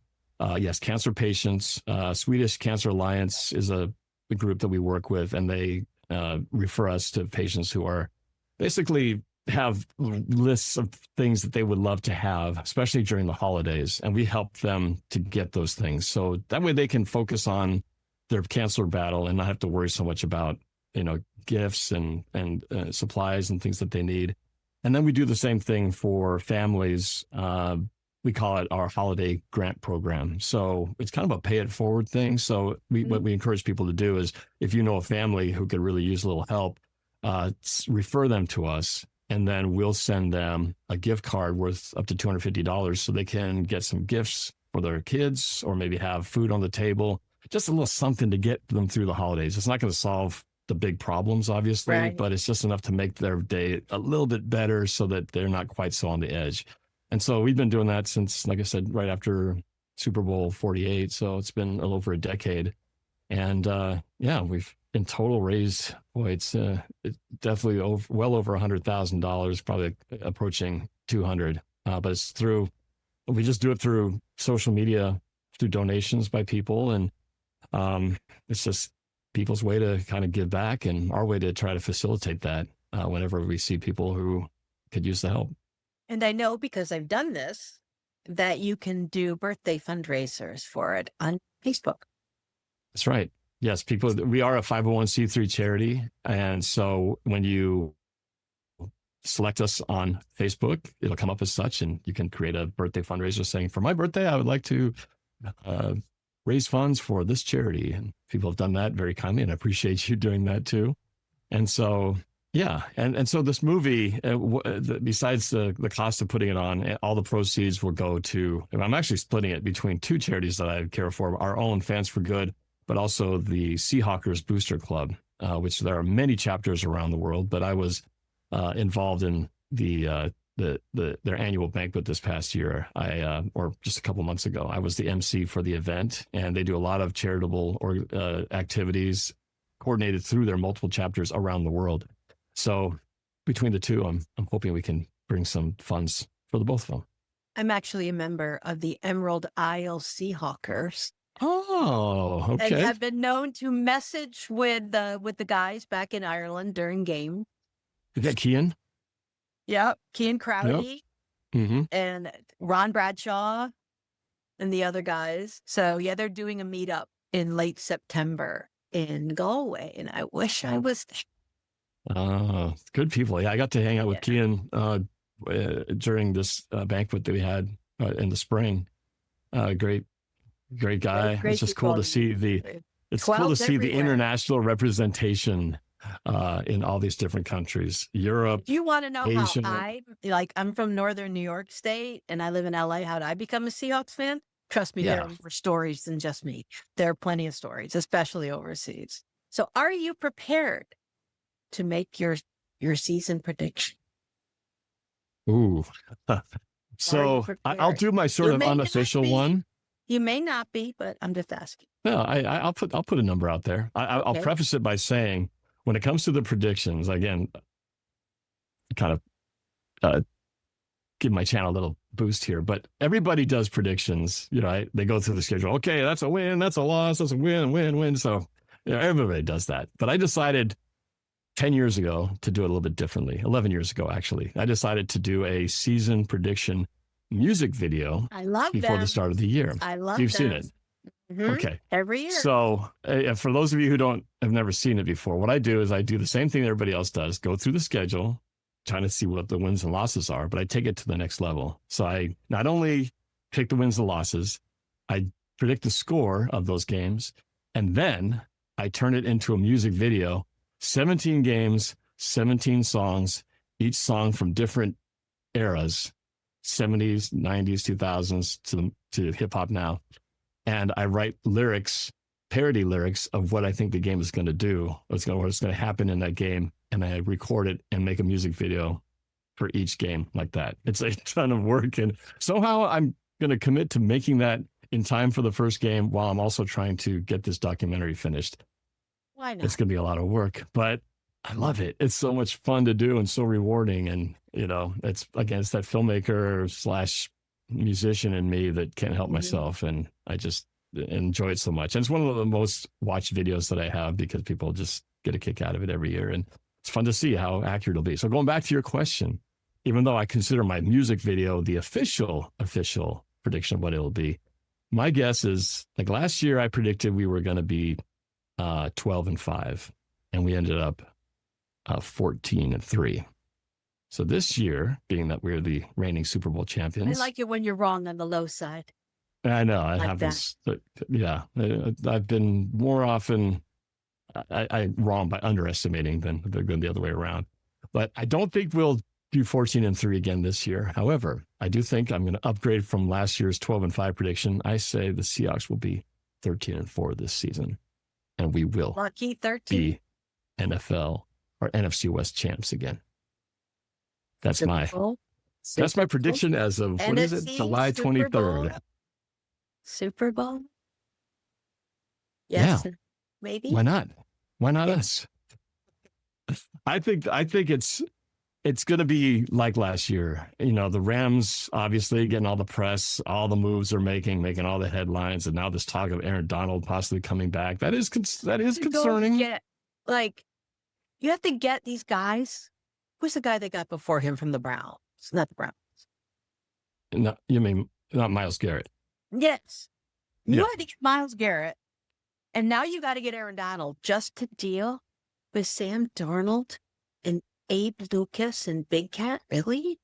cancer patients. Swedish Cancer Alliance is a group that we work with, and they refer us to patients who are basically have lists of things that they would love to have, especially during the holidays. And we help them to get those things. So that way they can focus on their cancer battle and not have to worry so much about, gifts and supplies and things that they need. And then we do the same thing for families. We call it our holiday grant program. So it's kind of a pay it forward thing. So what we encourage people to do is, if you know a family who could really use a little help, refer them to us. And then we'll send them a gift card worth up to $250 so they can get some gifts for their kids, or maybe have food on the table, just a little something to get them through the holidays. It's not going to solve the big problems, obviously, but it's just enough to make their day a little bit better so that they're not quite so on the edge. And so we've been doing that since, like I said, right after Super Bowl 48. So it's been a little over a decade. And we've in total raised, it's definitely well over $100,000, probably approaching 200. But it's we just do it through social media, through donations by people. And it's just people's way to kind of give back, and our way to try to facilitate that whenever we see people who could use the help. And I know, because I've done this, that you can do birthday fundraisers for it on Facebook. That's right. Yes, we are a 501c3 charity. And so when you select us on Facebook, it'll come up as such, and you can create a birthday fundraiser saying, for my birthday, I would like to raise funds for this charity. And people have done that very kindly, and I appreciate you doing that too. And so, and so this movie, besides the cost of putting it on, all the proceeds will go to, and I'm actually splitting it between two charities that I care for, our own Fans for Good, but also the Seahawkers Booster Club, which there are many chapters around the world. But I was involved in their annual banquet this past year, or just a couple months ago. I was the MC for the event, and they do a lot of charitable activities coordinated through their multiple chapters around the world. So between the two, I'm hoping we can bring some funds for the both of them. I'm actually a member of the Emerald Isle Seahawkers. Oh, okay. And have been known to message with the guys back in Ireland during game. Is that Kian? Yep, Cian Crowley, Yep. and Ron Bradshaw and the other guys. So yeah, they're doing a meetup in late September in Galway, and I wish I was there. Good people. Yeah, I got to hang out with Kian during this banquet that we had in the spring. Great guy. Great it's just cool to see the international representation in all these different countries. Europe. You want to know Asia. how I'm from northern New York State and I live in LA. How did I become a Seahawks fan? Trust me, there are more stories than just me. There are plenty of stories, especially overseas. So are you prepared to make your season prediction? Ooh. So I'll do my sort of unofficial one. You may not be, but I'm just asking. No, I'll put a number out there. I'll preface it by saying, when it comes to the predictions, again, kind of give my channel a little boost here, but everybody does predictions. They go through the schedule. Okay, that's a win, that's a loss, that's a win. So everybody does that. But I decided 10 years ago to do it a little bit differently. 11 years ago, actually. I decided to do a season prediction music video before the start of the year. I love You've seen it. Mm-hmm. Okay. Every year. So for those of you who have never seen it before, what I do is I do the same thing that everybody else does, go through the schedule, trying to see what the wins and losses are, but I take it to the next level. So I not only pick the wins and losses, I predict the score of those games, and then I turn it into a music video, 17 games, 17 songs, each song from different eras, 70s, 90s, 2000s to hip hop now. And I write parody lyrics of what I think the game is going to do, what's going to happen in that game. And I record it and make a music video for each game like that. It's a ton of work. And somehow I'm going to commit to making that in time for the first game while I'm also trying to get this documentary finished. Why not? It's going to be a lot of work, but I love it. It's so much fun to do and so rewarding. And, it's that filmmaker / musician in me that can't help myself. And I just enjoy it so much. And it's one of the most watched videos that I have because people just get a kick out of it every year. And it's fun to see how accurate it'll be. So going back to your question, even though I consider my music video the official prediction of what it'll be, my guess is, like last year, I predicted we were going to be 12-5, and we ended up 14-3. So this year, being that we're the reigning Super Bowl champions, I like it when you're wrong on the low side. I know I have this. Yeah, I've been more often I wrong by underestimating than going the other way around. But I don't think we'll do 14-3 again this year. However, I do think I'm going to upgrade from last year's 12-5 prediction. I say the Seahawks will be 13-4 this season, and we will Lucky 13. be NFL or NFC West champs again. That's my prediction as of July 23rd. Super Bowl. Yes, yeah. Maybe. Why not? Why not us? I think it's going to be like last year. The Rams obviously getting all the press, all the moves they're making all the headlines, and now this talk of Aaron Donald possibly coming back. That is concerning. You have to get these guys. Who's the guy they got before him from the Browns? Not the Browns. No, you mean not Myles Garrett? Yes. You had to get Myles Garrett, and now you got to get Aaron Donald just to deal with Sam Darnold and Abe Lucas and Big Cat. Really?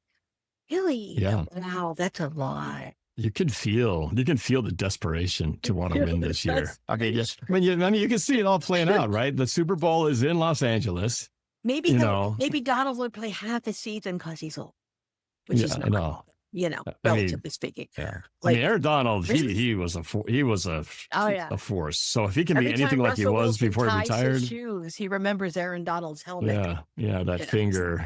Yeah. Wow, that's a lot. You can feel the desperation to want to win this year. You can see it all playing out, right? The Super Bowl is in Los Angeles. Maybe Donald would play half the season because he's old. Which is not, I know. Relatively speaking. Yeah. Aaron Donald, he was a force. So if he can be anything like he was before he retired, shoes, he remembers Aaron Donald's helmet. Yeah, that finger.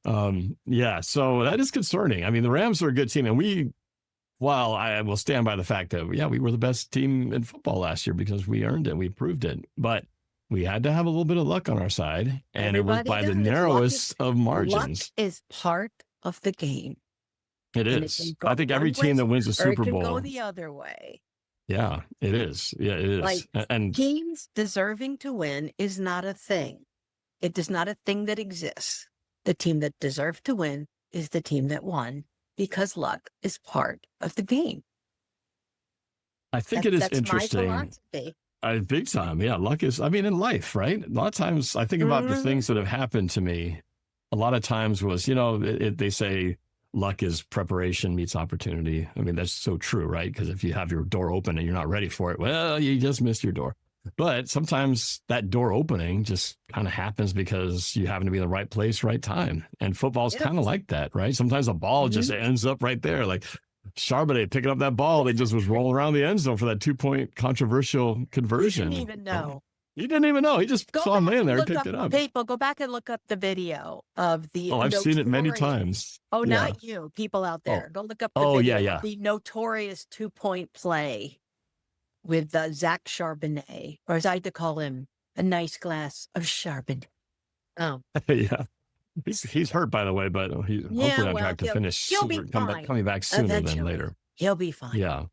So that is concerning. The Rams are a good team, and while I will stand by the fact that we were the best team in football last year because we earned it, we proved it. But we had to have a little bit of luck on our side, and it was Everybody by the does. narrowest of Luck margins. is part of the game. It And it is. can go I think every one team way that wins the or it Super can Bowl. go the other way. Yeah, it is. Yeah, it is. Like And teams deserving to win is not a thing. It is not a thing that exists. The team that deserved to win is the team that won because luck is part of the game. I think it is That's interesting. my philosophy. Big time. Yeah. Luck is, I mean, in life, right? A lot of times I think about the things that have happened to me. A lot of times was, they say luck is preparation meets opportunity. I mean, that's so true, right? Because if you have your door open and you're not ready for it, well, you just missed your door. But sometimes that door opening just kind of happens because you happen to be in the right place, right time. And football's kind of like that, right? Sometimes the ball just ends up right there. Like Charbonnet picking up that ball, they just was rolling around the end zone for that 2-point controversial conversion. You didn't even know. He didn't even know. He just saw him laying there and picked it up. People, go back and look up the video of the. Oh, I've seen it many times. Oh, not you, people out there. Go look up the video of the notorious 2-point play with Zach Charbonnet, or as I like to call him, a nice glass of Charbonnet. Oh, yeah. He's hurt, by the way, but he's hopefully on track to finish. He'll be fine. Coming back sooner than later. He'll be fine. Yeah.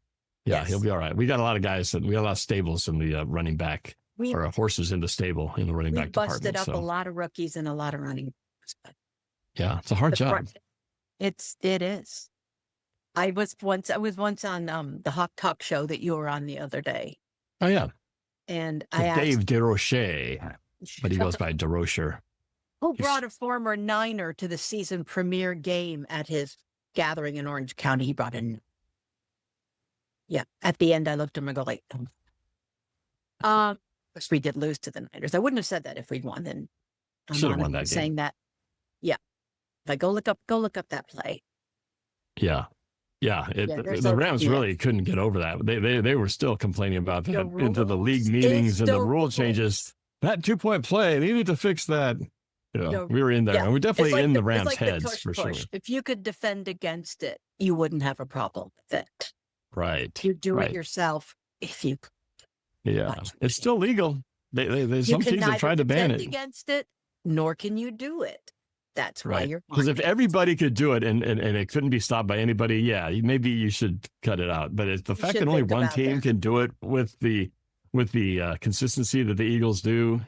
Yeah, he'll be all right. We got a lot of guys, we got a lot of stables in the running back, or horses in the stable in the running back department. We busted up a lot of rookies and a lot of running backs. Yeah, it's a hard job. It is. I was once on the Hawk Talk show that you were on the other day. Oh, yeah. And I asked Dave DeRoche, but he goes by DeRocher. Who brought a former Niner to the season premiere game at his gathering in Orange County? He brought in. Yeah. At the end, I looked at him and go like, we did lose to the Niners. I wouldn't have said that if we'd won. Then should have won that game. Saying that. Yeah. Like go look up that play. Yeah. Yeah, the Rams really couldn't get over that. They were still complaining about that into the league meetings and the rule changes. That 2-point play, they needed to fix that. We were in there, and we're definitely in the Rams' heads for sure. If you could defend against it, you wouldn't have a problem with it. Right. You do it yourself if you. Yeah, it's still legal. They some teams have tried to ban it. Against it, nor can you do it. That's why you're. Because if everybody could do it and it couldn't be stopped by anybody, maybe you should cut it out. But it's the fact that only one team can do it with the consistency that the Eagles do,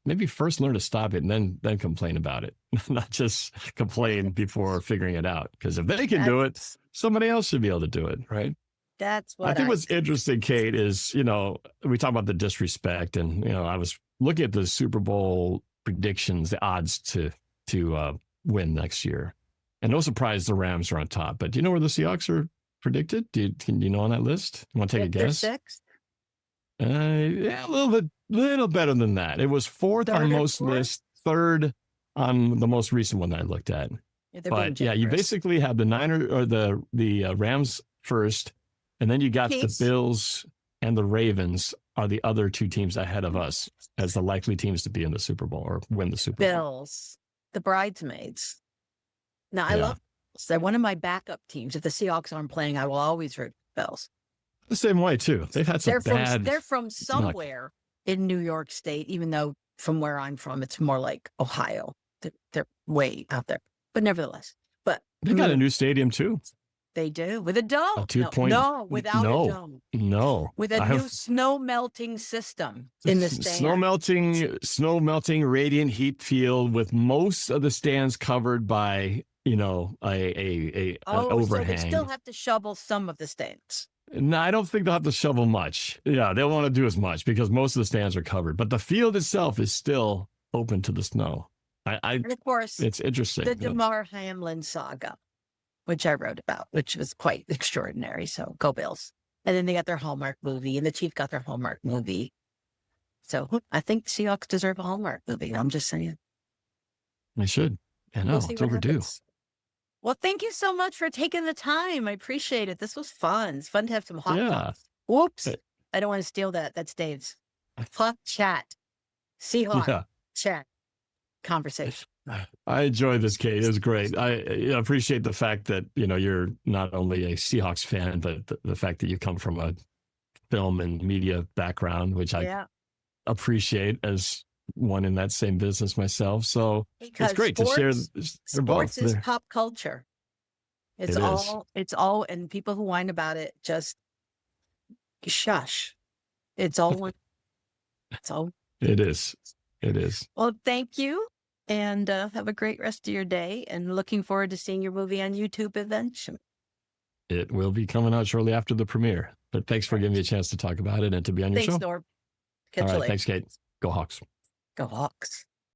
maybe first learn to stop it and then complain about it, not just complain before figuring it out. Because if they can do it, somebody else should be able to do it, right? That's what I think what's interesting, Kate, is, we talk about the disrespect, and, I was looking at the Super Bowl predictions, the odds to win next year. And no surprise the Rams are on top. But do you know where the Seahawks are predicted? Do you know on that list? You want to take a guess? Sixth? Yeah, a little better than that. It was fourth on most lists, third on the most recent one that I looked at. But you basically have the Niners or the Rams first, and then you got the Bills and the Ravens are the other two teams ahead of us as the likely teams to be in the Super Bowl or win the Super Bowl. Bills, the bridesmaids. Now, I love Bills. They're one of my backup teams. If the Seahawks aren't playing, I will always root for Bills. The same way, too. They've had some They're from somewhere in New York State, even though from where I'm from, it's more like Ohio. They're way out there. But nevertheless. But they got a new stadium, too. They do. With a dome. A 2-point. No, without a dome. No. With a new snow melting system in the stands. Snow melting radiant heat field with most of the stands covered by, an overhang. So they still have to shovel some of the stands. No, I don't think they'll have to shovel much. Yeah, they'll want to do as much because most of the stands are covered. But the field itself is still open to the snow. And of course, it's interesting. The DeMar Hamlin saga, which I wrote about, which was quite extraordinary. So go Bills. And then they got their Hallmark movie, and the Chiefs got their Hallmark movie. So I think Seahawks deserve a Hallmark movie. I'm just saying. They should. I know. It's overdue. Well, thank you so much for taking the time. I appreciate it. This was fun. It's fun to have some hot talks. Whoops. I don't want to steal that. That's Dave's. Hot chat. Seahawks chat conversation. I enjoyed this, Kate. It was great. I appreciate the fact that, you're not only a Seahawks fan, but the fact that you come from a film and media background, which I appreciate as one in that same business myself. So because it's great to share. They're both. Sports is pop culture. It's all, and people who whine about it just shush. It's all. It's all. It is. It is. Well, thank you, and have a great rest of your day. And looking forward to seeing your movie on YouTube eventually. It will be coming out shortly after the premiere. But thanks for giving me a chance to talk about it and to be on your show. Thanks, Norb. Catch All you right. later. Thanks, Kate. Go Hawks. Go Hawks.